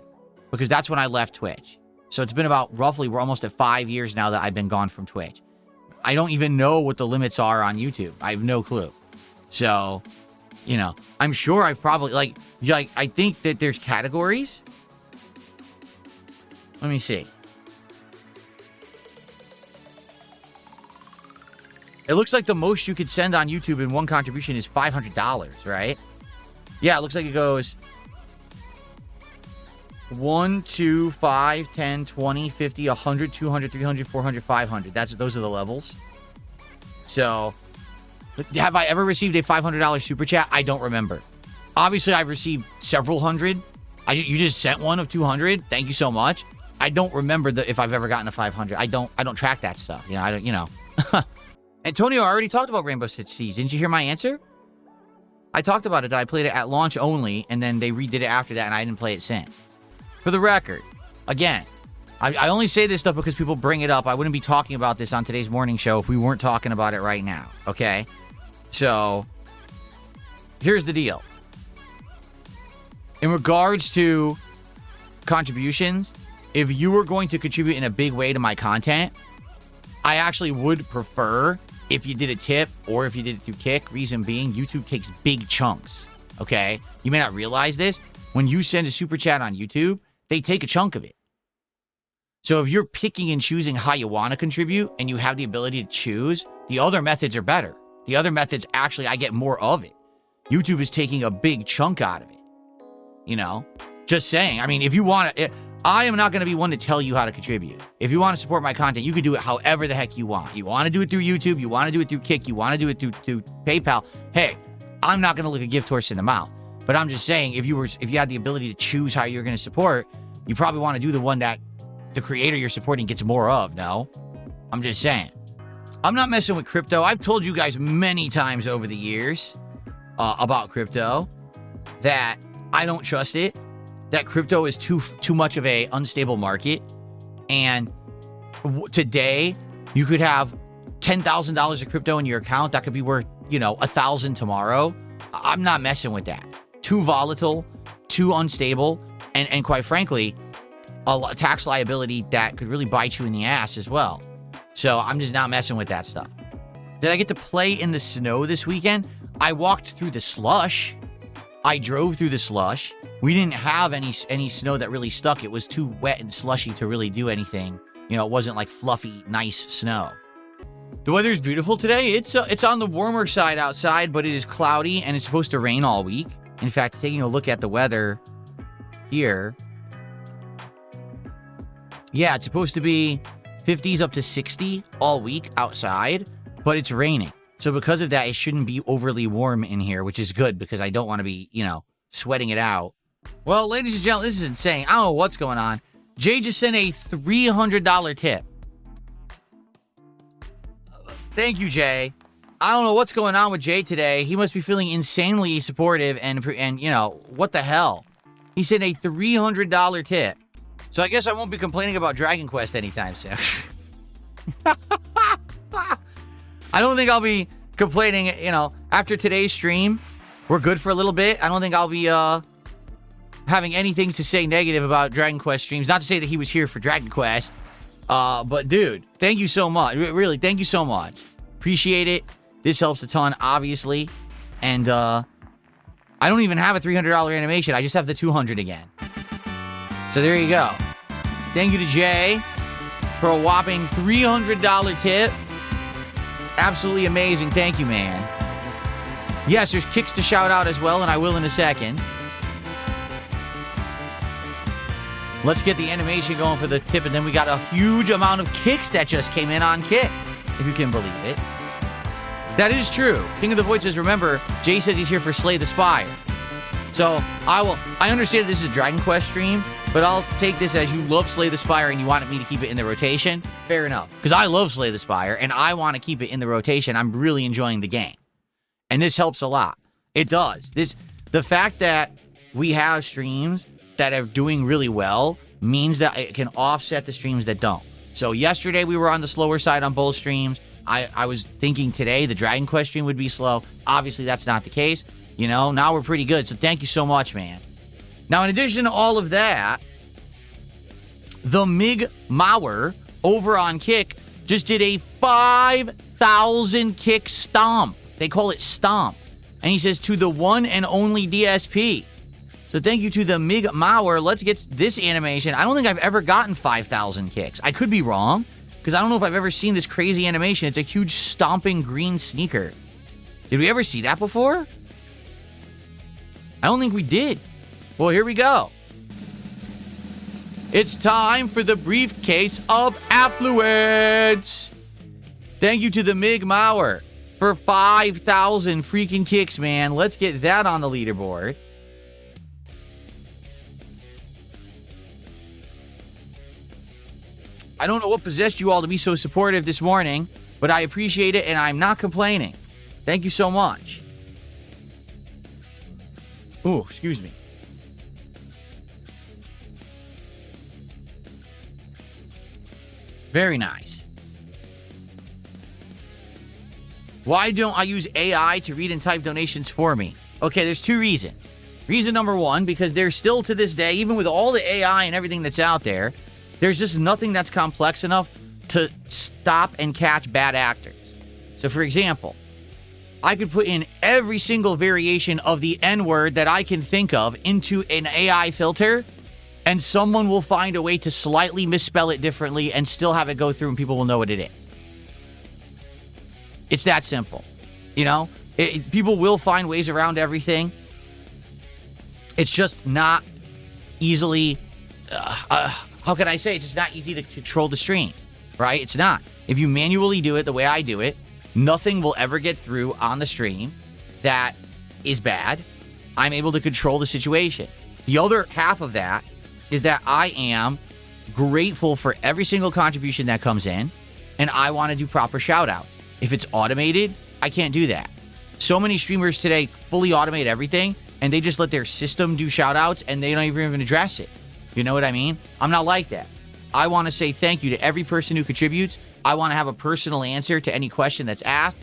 because that's when I left Twitch. So it's been about roughly, we're almost at 5 years now that I've been gone from Twitch. I don't even know what the limits are on YouTube. I have no clue. So, you know, I'm sure I've probably, like I think that there's categories. Let me see. It looks like the most you could send on YouTube in one contribution is $500, right? Yeah, it looks like it goes 1, 2, 5, 10, 20, 50, 100, 200, 300, 400, 500. Those are the levels. So, have I ever received a $500 super chat? I don't remember. Obviously, I've received several hundred. You just sent one of 200. Thank you so much. I don't remember if I've ever gotten a 500. I don't track that stuff. You know, I don't. You know. Antonio, I already talked about Rainbow Six Siege. Didn't you hear my answer? I talked about it, that I played it at launch only, and then they redid it after that, and I didn't play it since. For the record, again, I only say this stuff because people bring it up. I wouldn't be talking about this on today's morning show if we weren't talking about it right now, okay? So, here's the deal. In regards to contributions, if you were going to contribute in a big way to my content, I actually would prefer if you did a tip or if you did it through Kick. Reason being, YouTube takes big chunks, okay? You may not realize this. When you send a super chat on YouTube, they take a chunk of it. So if you're picking and choosing how you want to contribute and you have the ability to choose, the other methods are better. The other methods, actually, I get more of it. YouTube is taking a big chunk out of it. You know? Just saying. I mean, if you want to... I am not going to be one to tell you how to contribute. If you want to support my content, you can do it however the heck you want. You want to do it through YouTube, you want to do it through Kick, you want to do it through PayPal. Hey, I'm not going to look a gift horse in the mouth. But I'm just saying, if you had the ability to choose how you're going to support, you probably want to do the one that the creator you're supporting gets more of, no? I'm just saying. I'm not messing with crypto. I've told you guys many times over the years about crypto that I don't trust it. That crypto is too much of a unstable market. And today, you could have $10,000 of crypto in your account that could be worth, you know, $1,000 tomorrow. I'm not messing with that. Too volatile, too unstable, and quite frankly, a tax liability that could really bite you in the ass as well. So I'm just not messing with that stuff. Did I get to play in the snow this weekend? I walked through the slush. I drove through the slush. We didn't have any snow that really stuck. It was too wet and slushy to really do anything. You know, it wasn't like fluffy, nice snow. The weather is beautiful today. It's on the warmer side outside, but it is cloudy and it's supposed to rain all week. In fact, taking a look at the weather here, yeah, it's supposed to be 50s up to 60 all week outside, but it's raining. So because of that, it shouldn't be overly warm in here, which is good because I don't want to be, you know, sweating it out. Well, ladies and gentlemen, this is insane. I don't know what's going on. Jay just sent a $300 tip. Thank you, Jay. I don't know what's going on with Jay today. He must be feeling insanely supportive and you know, what the hell? He sent a $300 tip. So I guess I won't be complaining about Dragon Quest anytime soon. I don't think I'll be complaining, you know, after today's stream. We're good for a little bit. I don't think I'll be having anything to say negative about Dragon Quest streams. Not to say that he was here for Dragon Quest. But dude, thank you so much. Really, thank you so much. Appreciate it. This helps a ton, obviously. And I don't even have a $300 animation. I just have the 200 again. So there you go. Thank you to Jay for a whopping $300 tip. Absolutely amazing. Thank you, man. Yes, there's kicks to shout out as well, and I will in a second. Let's get the animation going for the tip, and then we got a huge amount of kicks that just came in on Kick, if you can believe it. That is true. King of the Void says, remember, Jay says he's here for Slay the Spire. So, I understand this is a Dragon Quest stream, but I'll take this as you love Slay the Spire and you wanted me to keep it in the rotation. Fair enough. Because I love Slay the Spire, and I want to keep it in the rotation. I'm really enjoying the game. And this helps a lot. It does. The fact that we have streams that are doing really well means that it can offset the streams that don't. So yesterday we were on the slower side on both streams. I was thinking today the Dragon Quest stream would be slow. Obviously that's not the case. You know, now we're pretty good. So thank you so much, man. Now, in addition to all of that, the Mig Mauer over on Kick just did a 5,000 kick stomp. They call it stomp. And he says, to the one and only DSP. So thank you to the Mig Mauer. Let's get this animation. I don't think I've ever gotten 5,000 kicks. I could be wrong, because I don't know if I've ever seen this crazy animation. It's a huge stomping green sneaker. Did we ever see that before? I don't think we did. Well, here we go. It's time for the briefcase of affluence. Thank you to the Mig Mauer for 5,000 freaking kicks, man. Let's get that on the leaderboard. I don't know what possessed you all to be so supportive this morning, but I appreciate it, and I'm not complaining. Thank you so much. Ooh, excuse me. Very nice. Why don't I use AI to read and type donations for me? Okay, there's two reasons. Reason number one, because there's still to this day, even with all the AI and everything that's out there, there's just nothing that's complex enough to stop and catch bad actors. So, for example, I could put in every single variation of the N-word that I can think of into an AI filter, and someone will find a way to slightly misspell it differently and still have it go through and people will know what it is. It's that simple. You know, people will find ways around everything. It's just not easily, how can I say? It's just not easy to control the stream, right? It's not. If you manually do it the way I do it, nothing will ever get through on the stream that is bad. I'm able to control the situation. The other half of that is that I am grateful for every single contribution that comes in, and I want to do proper shout-outs. If it's automated, I can't do that. So many streamers today fully automate everything, and they just let their system do shout-outs, and they don't even address it. You know what I mean? I'm not like that. I want to say thank you to every person who contributes. I want to have a personal answer to any question that's asked.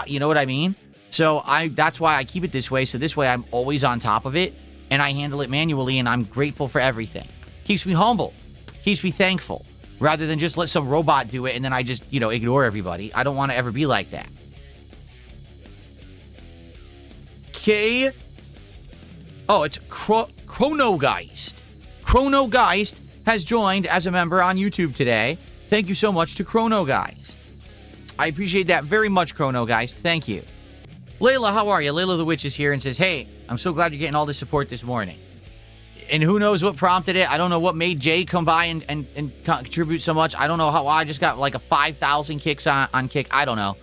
You know what I mean? So that's why I keep it this way. So this way I'm always on top of it, and I handle it manually, and I'm grateful for everything. Keeps me humble. Keeps me thankful. Rather than just let some robot do it, and then I just, ignore everybody. I don't want to ever be like that. Okay. Oh, it's Chronogeist. Chronogeist has joined as a member on YouTube today. Thank you so much to Chronogeist. I appreciate that very much, Chronogeist. Thank you. Layla, how are you? Layla the Witch is here and says, hey, I'm so glad you're getting all this support this morning. And who knows what prompted it. I don't know what made Jay come by and contribute so much. I don't know how I just got like a 5,000 kicks on Kick. I don't know.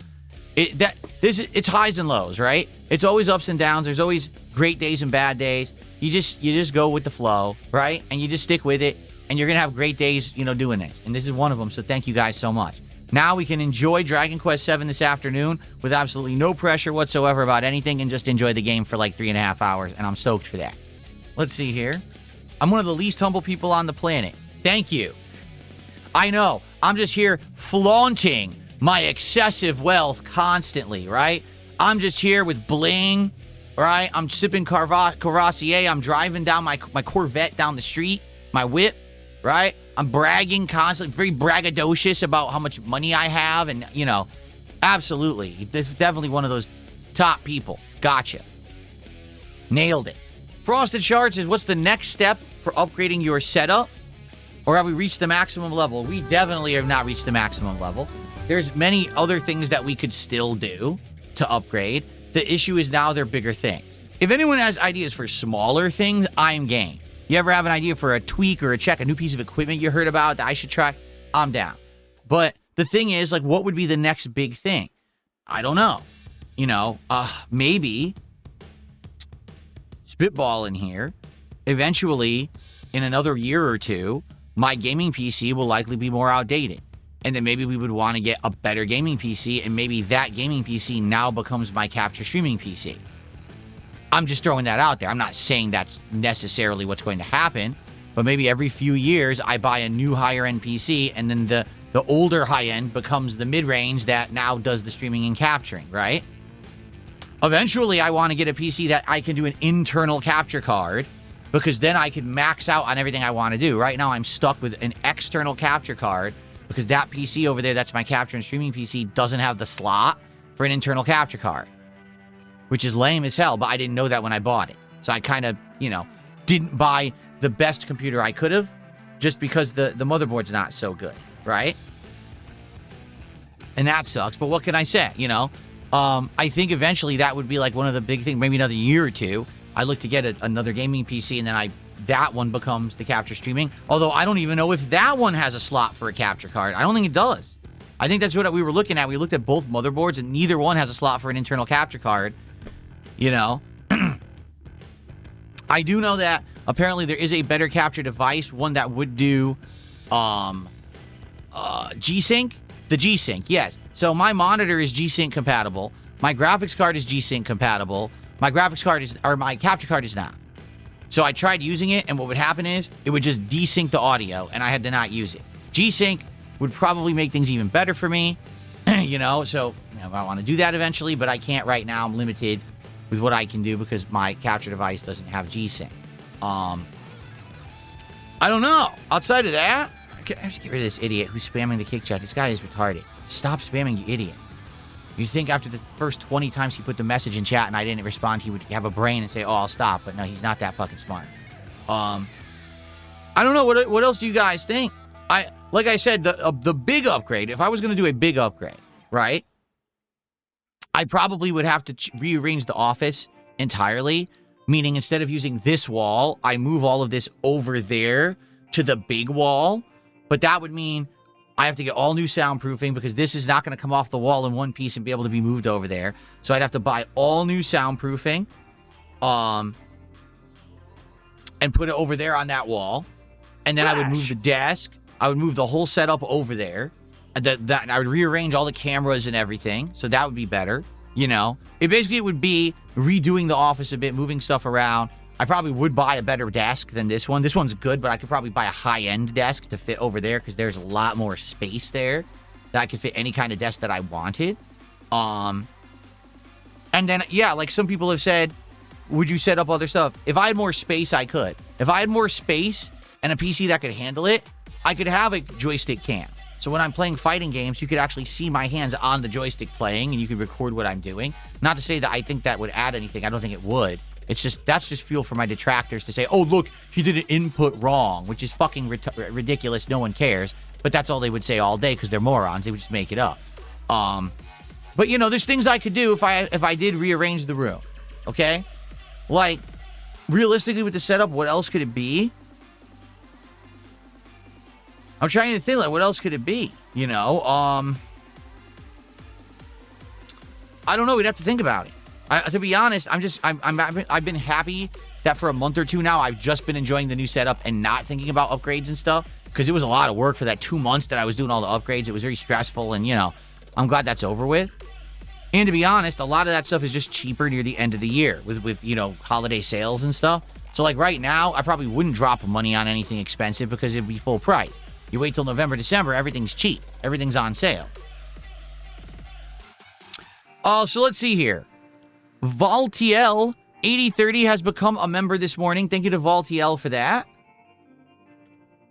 It's highs and lows, right? It's always ups and downs. There's always great days and bad days. You just go with the flow, right? And you just stick with it. And you're going to have great days, doing this. And this is one of them. So thank you guys so much. Now we can enjoy Dragon Quest VII this afternoon with absolutely no pressure whatsoever about anything and just enjoy the game for like 3.5 hours. And I'm stoked for that. Let's see here. I'm one of the least humble people on the planet. Thank you. I know. I'm just here flaunting my excessive wealth constantly, right? I'm just here with bling, right? I'm sipping Courvoisier. I'm driving down my Corvette down the street, my whip, right? I'm bragging constantly, very braggadocious about how much money I have. And, absolutely. Definitely one of those top people. Gotcha. Nailed it. Frosted Shard says, what's the next step for upgrading your setup? Or have we reached the maximum level? We definitely have not reached the maximum level. There's many other things that we could still do to upgrade. The issue is now they're bigger things. If anyone has ideas for smaller things, I'm game. You ever have an idea for a tweak or a new piece of equipment you heard about that I should try? I'm down. But the thing is, like, what would be the next big thing? I don't know. Maybe spitball in here. Eventually, in another year or two, my gaming PC will likely be more outdated. And then maybe we would want to get a better gaming PC, and maybe that gaming PC now becomes my capture streaming PC. I'm just throwing that out there. I'm not saying that's necessarily what's going to happen, but maybe every few years I buy a new higher-end PC, and then the older high-end becomes the mid-range that now does the streaming and capturing, right? Eventually, I want to get a PC that I can do an internal capture card, because then I can max out on everything I want to do. Right now, I'm stuck with an external capture card because that PC over there, that's my capture and streaming PC, doesn't have the slot for an internal capture card, which is lame as hell, but I didn't know that when I bought it. So I kind of, didn't buy the best computer I could have just because the motherboard's not so good, right? And that sucks, but what can I say, I think eventually that would be like one of the big things, maybe another year or two. I look to get another gaming PC, and then that one becomes the capture streaming. Although I don't even know if that one has a slot for a capture card. I don't think it does. I think that's what we were looking at. We looked at both motherboards, and neither one has a slot for an internal capture card. I do know that apparently there is a better capture device, one that would do G-Sync. The G-Sync, yes. So my monitor is G-Sync compatible. My graphics card is G-Sync compatible. My capture card is not. So I tried using it, and what would happen is it would just desync the audio, and I had to not use it. G-Sync would probably make things even better for me, so I want to do that eventually, but I can't right now. I'm limited with what I can do because my capture device doesn't have G-Sync. I don't know. Outside of that, I just get rid of this idiot who's spamming the kick chat. This guy is retarded. Stop spamming, you idiot. You think after the first 20 times he put the message in chat and I didn't respond, he would have a brain and say, oh, I'll stop. But no, he's not that fucking smart. I don't know. What else do you guys think? Like I said, the big upgrade, if I was going to do a big upgrade, right? I probably would have to rearrange the office entirely. Meaning instead of using this wall, I move all of this over there to the big wall. But that would mean I have to get all new soundproofing because this is not going to come off the wall in one piece and be able to be moved over there. So I'd have to buy all new soundproofing and put it over there on that wall. And then I would move the desk. I would move the whole setup over there. I would rearrange all the cameras and everything. So that would be better. It would be redoing the office a bit, moving stuff around. I probably would buy a better desk than this one. This one's good, but I could probably buy a high-end desk to fit over there because there's a lot more space there that I could fit any kind of desk that I wanted. And then, yeah, like some people have said, would you set up other stuff? If I had more space, I could. If I had more space and a PC that could handle it, I could have a joystick cam. So when I'm playing fighting games, you could actually see my hands on the joystick playing, and you could record what I'm doing. Not to say that I think that would add anything. I don't think it would. That's just fuel for my detractors to say, oh, look, he did an input wrong, which is fucking ridiculous. No one cares. But that's all they would say all day because they're morons. They would just make it up. But, there's things I could do if I did rearrange the room. Okay? Like, realistically with the setup, what else could it be? I'm trying to think, like, what else could it be? I don't know. We'd have to think about it. To be honest, I've been happy that for a month or two now, I've just been enjoying the new setup and not thinking about upgrades and stuff because it was a lot of work for that 2 months that I was doing all the upgrades. It was very stressful, and, I'm glad that's over with. And to be honest, a lot of that stuff is just cheaper near the end of the year with holiday sales and stuff. So, like, right now, I probably wouldn't drop money on anything expensive because it'd be full price. You wait till November, December, everything's cheap. Everything's on sale. So let's see here. Valtiel 8030 has become a member this morning. Thank you to Valtiel for that.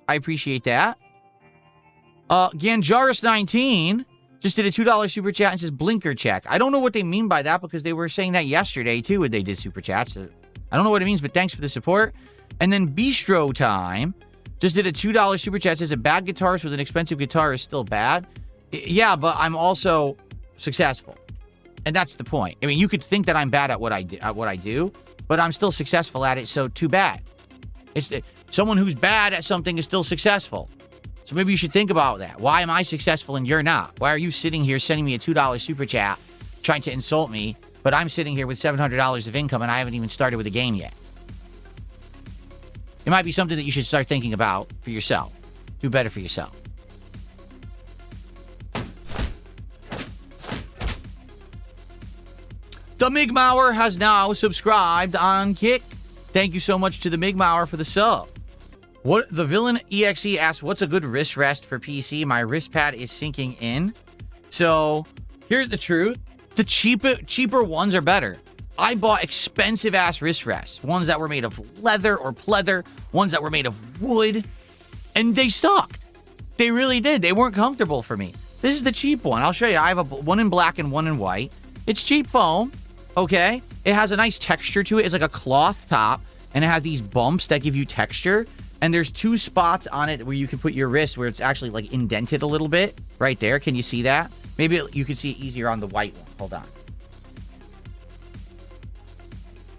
I appreciate that. Ganjaris19 just did a $2 super chat and says blinker check. I don't know what they mean by that because they were saying that yesterday too when they did super chats. So I don't know what it means, but thanks for the support. And then Bistro Time just did a $2 super chat. Says a bad guitarist with an expensive guitar is still bad. Yeah, but I'm also successful. And that's the point. I mean, you could think that I'm bad at what I do, but I'm still successful at it, so too bad. Someone who's bad at something is still successful. So maybe you should think about that. Why am I successful and you're not? Why are you sitting here sending me a $2 super chat trying to insult me, but I'm sitting here with $700 of income and I haven't even started with a game yet? It might be something that you should start thinking about for yourself. Do better for yourself. The Migmauer has now subscribed on Kick. Thank you so much to the Migmauer for the sub. The Villain EXE asks, what's a good wrist rest for PC? My wrist pad is sinking in. So, here's the truth. The cheaper ones are better. I bought expensive-ass wrist rests. Ones that were made of leather or pleather. Ones that were made of wood. And they sucked. They really did. They weren't comfortable for me. This is the cheap one. I'll show you. I have one in black and one in white. It's cheap foam, okay? It has a nice texture to it. It's like a cloth top, and it has these bumps that give you texture. And there's 2 spots on it where you can put your wrist where it's actually like indented a little bit right there. Can you see that? Maybe you can see it easier on the white one. Hold on.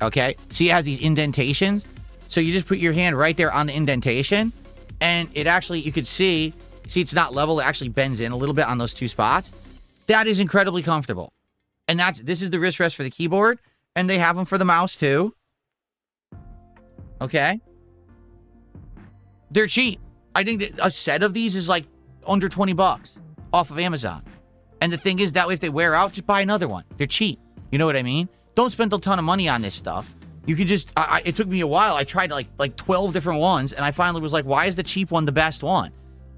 Okay. See, it has these indentations. So you just put your hand right there on the indentation, and it actually, you could see it's not level. It actually bends in a little bit on those 2 spots. That is incredibly comfortable. And this is the wrist rest for the keyboard, and they have them for the mouse too. Okay. They're cheap. I think that a set of these is like under 20 bucks off of Amazon. And the thing is, that way if they wear out, just buy another one. They're cheap. You know what I mean? Don't spend a ton of money on this stuff. You could just, it took me a while. I tried like 12 different ones, and I finally was like, why is the cheap one the best one?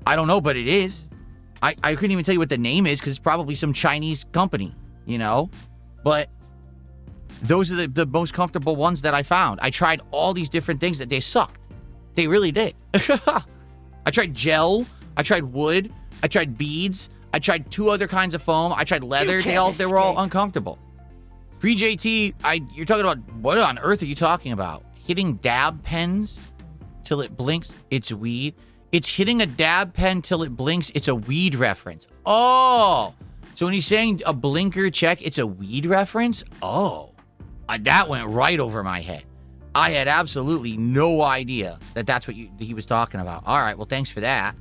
I don't know, but it is. I couldn't even tell you what the name is because it's probably some Chinese company, you know? But those are the most comfortable ones that I found. I tried all these different things that they sucked. They really did. I tried gel. I tried wood. I tried beads. I tried 2 other kinds of foam. I tried leather. They were all uncomfortable. Free JT, you're talking about, what on earth are you talking about? Hitting dab pens till it blinks, it's weed. It's hitting a dab pen till it blinks, it's a weed reference. Oh, so when he's saying a blinker check, it's a weed reference? Oh, that went right over my head. I had absolutely no idea that that's what he was talking about. All right, well, thanks for that.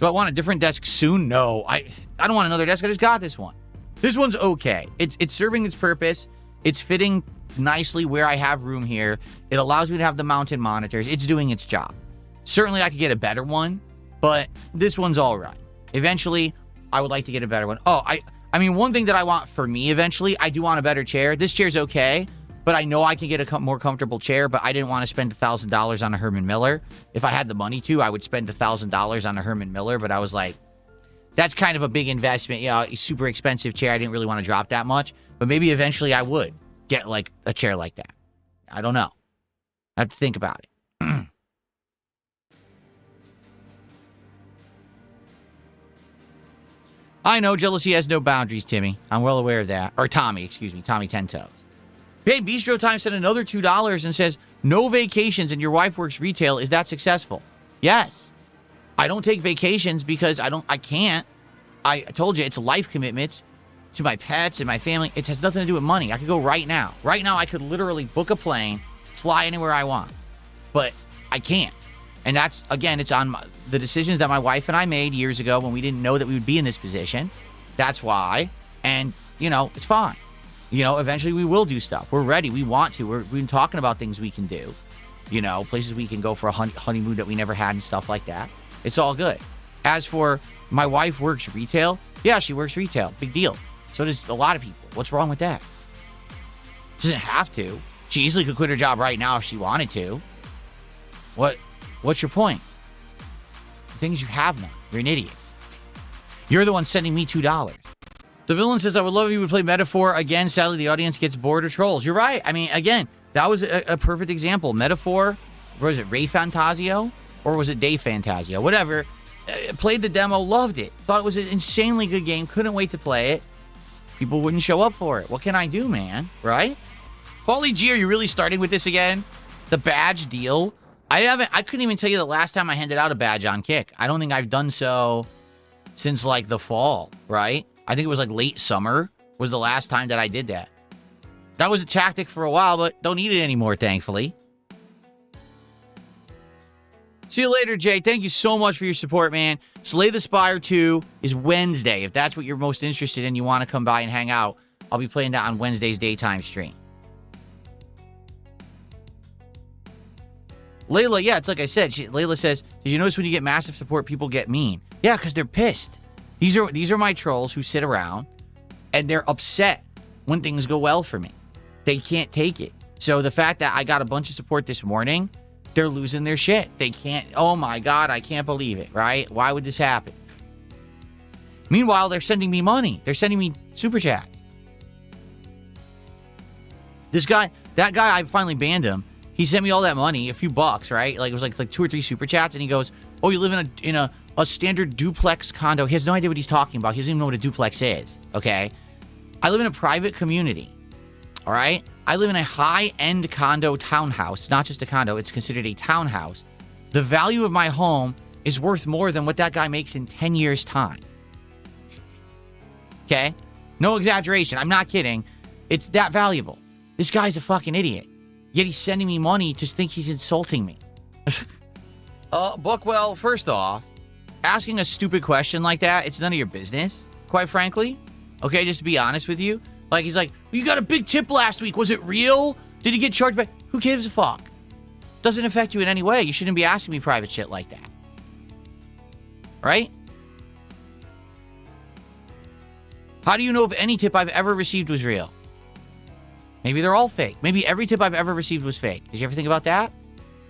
Do I want a different desk soon? No, I don't want another desk. I just got this one. This one's okay. It's serving its purpose. It's fitting nicely where I have room here. It allows me to have the mounted monitors. It's doing its job. Certainly, I could get a better one, but this one's all right. Eventually, I would like to get a better one. Oh, I mean, one thing that I want for me eventually, I do want a better chair. This chair's okay, but I know I can get a more comfortable chair, but I didn't want to spend $1,000 on a Herman Miller. If I had the money to, I would spend $1,000 on a Herman Miller, but I was like, that's kind of a big investment. You know, a super expensive chair. I didn't really want to drop that much, but maybe eventually I would get like a chair like that. I don't know. I have to think about it. I know jealousy has no boundaries, Timmy. I'm well aware of that. Or Tommy, excuse me. Tommy Ten Toes. Hey, Bistro Time sent another $2 and says, no vacations and your wife works retail. Is that successful? Yes. I don't take vacations because I can't. I told you, it's life commitments to my pets and my family. It has nothing to do with money. I could go right now. Right now, I could literally book a plane, fly anywhere I want. But I can't. And that's, again, it's on the decisions that my wife and I made years ago when we didn't know that we would be in this position. That's why. And, you know, it's fine. You know, eventually we will do stuff. We're ready. We want to. We've been talking about things we can do. You know, places we can go for a honeymoon that we never had and stuff like that. It's all good. As for my wife works retail, yeah, she works retail. Big deal. So does a lot of people. What's wrong with that? She doesn't have to. She easily could quit her job right now if she wanted to. What's your point? The things you have none. You're an idiot. You're the one sending me $2. The villain says, I would love if you would play Metaphor again. Sadly, the audience gets bored or trolls. You're right. I mean, again, that was a perfect example. Metaphor, what was it, Ray Fantasio? Or was it Dave Fantasio? Whatever. Played the demo, loved it. Thought it was an insanely good game. Couldn't wait to play it. People wouldn't show up for it. What can I do, man? Right? Paulie G, are you really starting with this again? The badge deal? I couldn't even tell you the last time I handed out a badge on Kick. I don't think I've done so since like the fall, right? I think it was like late summer was the last time that I did that. That was a tactic for a while, but don't need it anymore, thankfully. See you later, Jay. Thank you so much for your support, man. Slay the Spire 2 is Wednesday. If that's what you're most interested in, you want to come by and hang out, I'll be playing that on Wednesday's daytime stream. Layla, yeah, it's like I said. Layla says, did you notice when you get massive support, people get mean? Yeah, because they're pissed. These are my trolls who sit around, and they're upset when things go well for me. They can't take it. So the fact that I got a bunch of support this morning, they're losing their shit. They can't, oh my God, I can't believe it, right? Why would this happen? Meanwhile, they're sending me money. They're sending me super chats. That guy, I finally banned him. He sent me all that money, a few bucks, right? Like it was like 2 or 3 super chats, and he goes, Oh, you live in a standard duplex condo. He has no idea what he's talking about. He doesn't even know what a duplex is, okay? I live in a private community, all right? I live in a high-end condo townhouse. Not just a condo. It's considered a townhouse. The value of my home is worth more than what that guy makes in 10 years' time. Okay? No exaggeration. I'm not kidding. It's that valuable. This guy's a fucking idiot. Yet he's sending me money to think he's insulting me. Buckwell, first off, asking a stupid question like that, it's none of your business, quite frankly. Okay, just to be honest with you. Like, he's like, you got a big tip last week. Was it real? Did you get charged back? Who gives a fuck? Doesn't affect you in any way. You shouldn't be asking me private shit like that. Right? How do you know if any tip I've ever received was real? Maybe they're all fake. Maybe every tip I've ever received was fake. Did you ever think about that?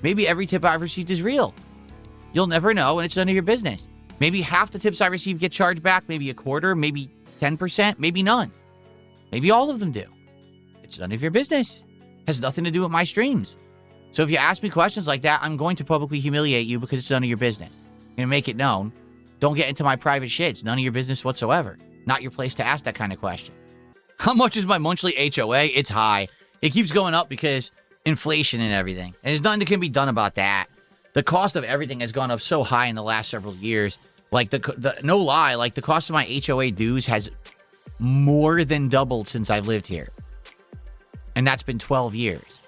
Maybe every tip I've received is real. You'll never know, and it's none of your business. Maybe half the tips I receive get charged back, maybe a quarter, maybe 10%, maybe none. Maybe all of them do. It's none of your business. Has nothing to do with my streams. So if you ask me questions like that, I'm going to publicly humiliate you because it's none of your business. I'm going to make it known. Don't get into my private shit. It's none of your business whatsoever. Not your place to ask that kind of question. How much is my monthly HOA? It's high. It keeps going up because inflation and everything. And there's nothing that can be done about that. The cost of everything has gone up so high in the last several years. Like, no lie, like the cost of my HOA dues has more than doubled since I've lived here. And that's been 12 years.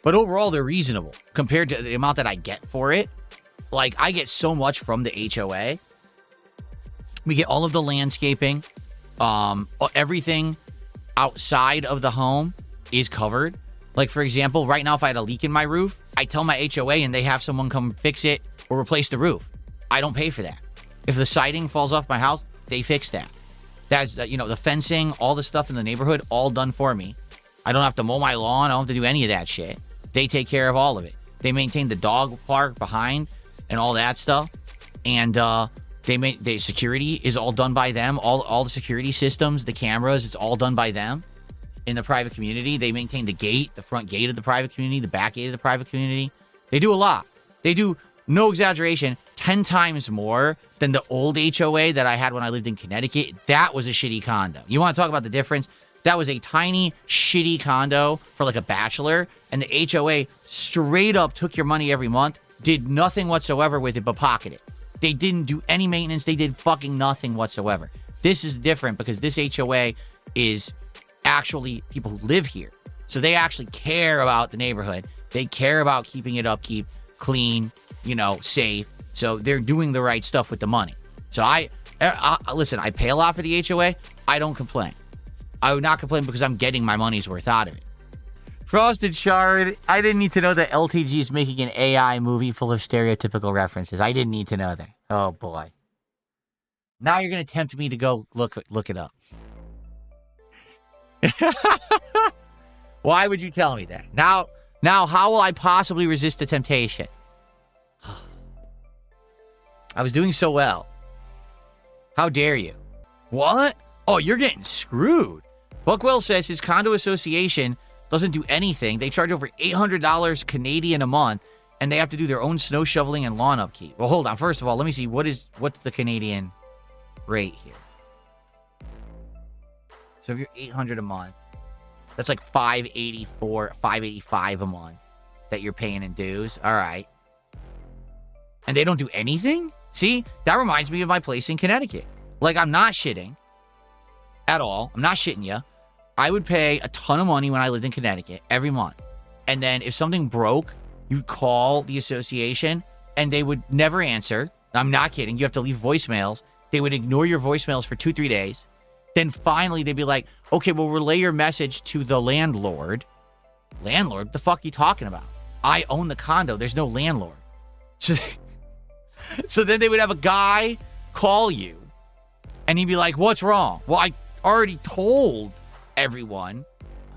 But overall, they're reasonable compared to the amount that I get for it. Like, I get so much from the HOA. We get all of the landscaping. Everything outside of the home is covered. Like, for example, right now, if I had a leak in my roof, I tell my HOA and they have someone come fix it or replace the roof. I don't pay for that. If the siding falls off my house, they fix that. That's, the fencing, all the stuff in the neighborhood, all done for me. I don't have to mow my lawn. I don't have to do any of that shit. They take care of all of it. They maintain the dog park behind and all that stuff. And the security is all done by them. All the security systems, the cameras, it's all done by them. In the private community, they maintain the gate, the front gate of the private community, the back gate of the private community. They do a lot. They do, no exaggeration, 10 times more than the old HOA that I had when I lived in Connecticut. That was a shitty condo. You want to talk about the difference? That was a tiny, shitty condo for like a bachelor, and the HOA straight up took your money every month, did nothing whatsoever with it but pocket it. They didn't do any maintenance. They did fucking nothing whatsoever. This is different because this HOA is actually people who live here. So they actually care about the neighborhood. They care about keeping it upkeep, clean, safe. So they're doing the right stuff with the money. So listen, I pay a lot for the HOA. I don't complain. I would not complain because I'm getting my money's worth out of it. Frosted Shard, I didn't need to know that LTG is making an AI movie full of stereotypical references. I didn't need to know that. Oh, boy. Now you're going to tempt me to go look it up. Why would you tell me that? Now, how will I possibly resist the temptation? I was doing so well. How dare you? What? Oh, you're getting screwed. Buckwell says his condo association doesn't do anything. They charge over $800 Canadian a month, and they have to do their own snow shoveling and lawn upkeep. Well, hold on. First of all, let me see. What's the Canadian rate here? So if you're $800 a month, that's like $584, $585 a month that you're paying in dues. All right. And they don't do anything? See, that reminds me of my place in Connecticut. Like, I'm not shitting at all. I'm not shitting you. I would pay a ton of money when I lived in Connecticut every month. And then if something broke, you'd call the association and they would never answer. I'm not kidding. You have to leave voicemails. They would ignore your voicemails for 2-3 days. Then finally they'd be like, okay, we'll relay your message to the landlord. Landlord? The fuck are you talking about? I own the condo. There's no landlord. So then they would have a guy call you and he'd be like, what's wrong? Well, I already told everyone.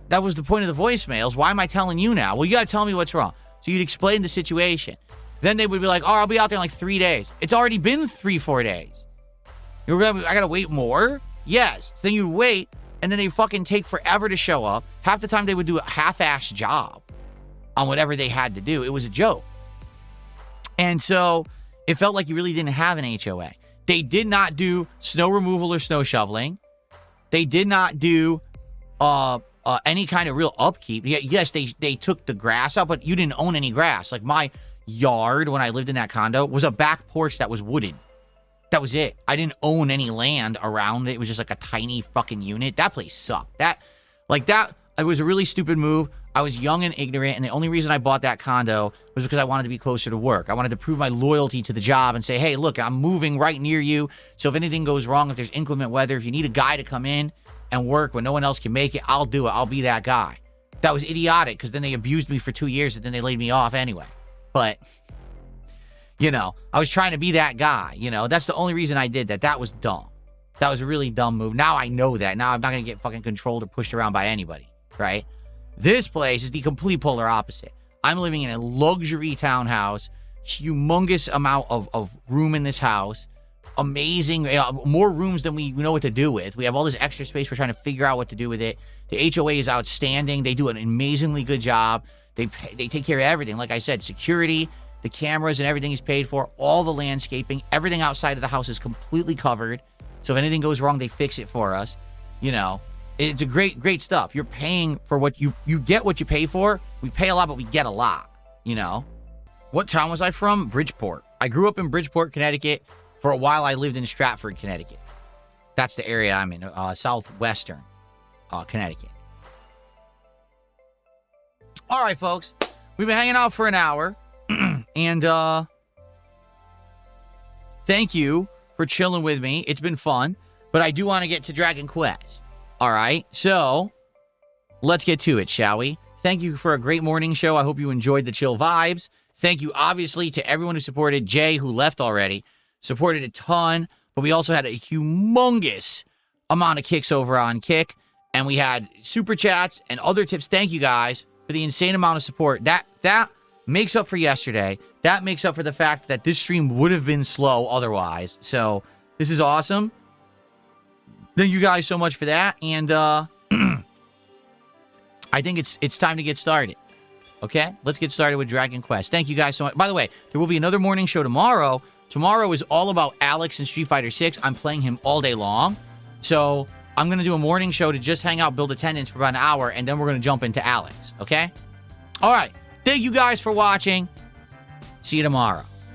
That was the point of the voicemails. Why am I telling you now? Well, you got to tell me what's wrong. So you'd explain the situation. Then they would be like, oh, I'll be out there in like 3 days. It's already been 3-4 days. I got to wait more? Yes. So then you wait, and then they fucking take forever to show up. Half the time they would do a half-assed job on whatever they had to do. It was a joke. And so it felt like you really didn't have an HOA. They did not do snow removal or snow shoveling. They did not do any kind of real upkeep. Yes, they took the grass out, but you didn't own any grass. Like my yard when I lived in that condo was a back porch that was wooden. That was it. I didn't own any land around it. It was just like a tiny fucking unit. That place sucked. It was a really stupid move. I was young and ignorant, and the only reason I bought that condo was because I wanted to be closer to work. I wanted to prove my loyalty to the job and say, hey, look, I'm moving right near you, so if anything goes wrong, if there's inclement weather, if you need a guy to come in and work when no one else can make it, I'll do it. I'll be that guy. That was idiotic, because then they abused me for 2 years, and then they laid me off anyway. But, you know, I was trying to be that guy, you know. That's the only reason I did that. That was dumb. That was a really dumb move. Now I know that. Now I'm not going to get fucking controlled or pushed around by anybody, right? This place is the complete polar opposite. I'm living in a luxury townhouse, humongous amount of room in this house, amazing, more rooms than we know what to do with. We have all this extra space. We're trying to figure out what to do with it. The HOA is outstanding. They do an amazingly good job. They take care of everything. Like I said, security, the cameras and everything is paid for. All the landscaping, everything outside of the house is completely covered. So if anything goes wrong, they fix it for us. You know, it's a great stuff. You're paying for what you get what you pay for. We pay a lot, but we get a lot, you know. What town was I from? Bridgeport. I grew up in Bridgeport, Connecticut. For a while, I lived in Stratford, Connecticut. That's the area I'm in, southwestern Connecticut. All right, folks. We've been hanging out for an hour. And thank you for chilling with me. It's been fun. But I do want to get to Dragon Quest. All right, so let's get to it, shall we? Thank you for a great morning show. I hope you enjoyed the chill vibes. Thank you, obviously, to everyone who supported. Jay, who left already, supported a ton. But we also had a humongous amount of kicks over on Kick. And we had super chats and other tips. Thank you, guys, for the insane amount of support. That makes up for yesterday. That makes up for the fact that this stream would have been slow otherwise. So this is awesome. Thank you guys so much for that, and I think it's time to get started. Okay? Let's get started with Dragon Quest. Thank you guys so much. By the way, there will be another morning show tomorrow. Tomorrow is all about Alex and Street Fighter 6. I'm playing him all day long. So I'm going to do a morning show to just hang out, build attendance for about an hour, and then we're going to jump into Alex. Okay? All right. Thank you guys for watching. See you tomorrow.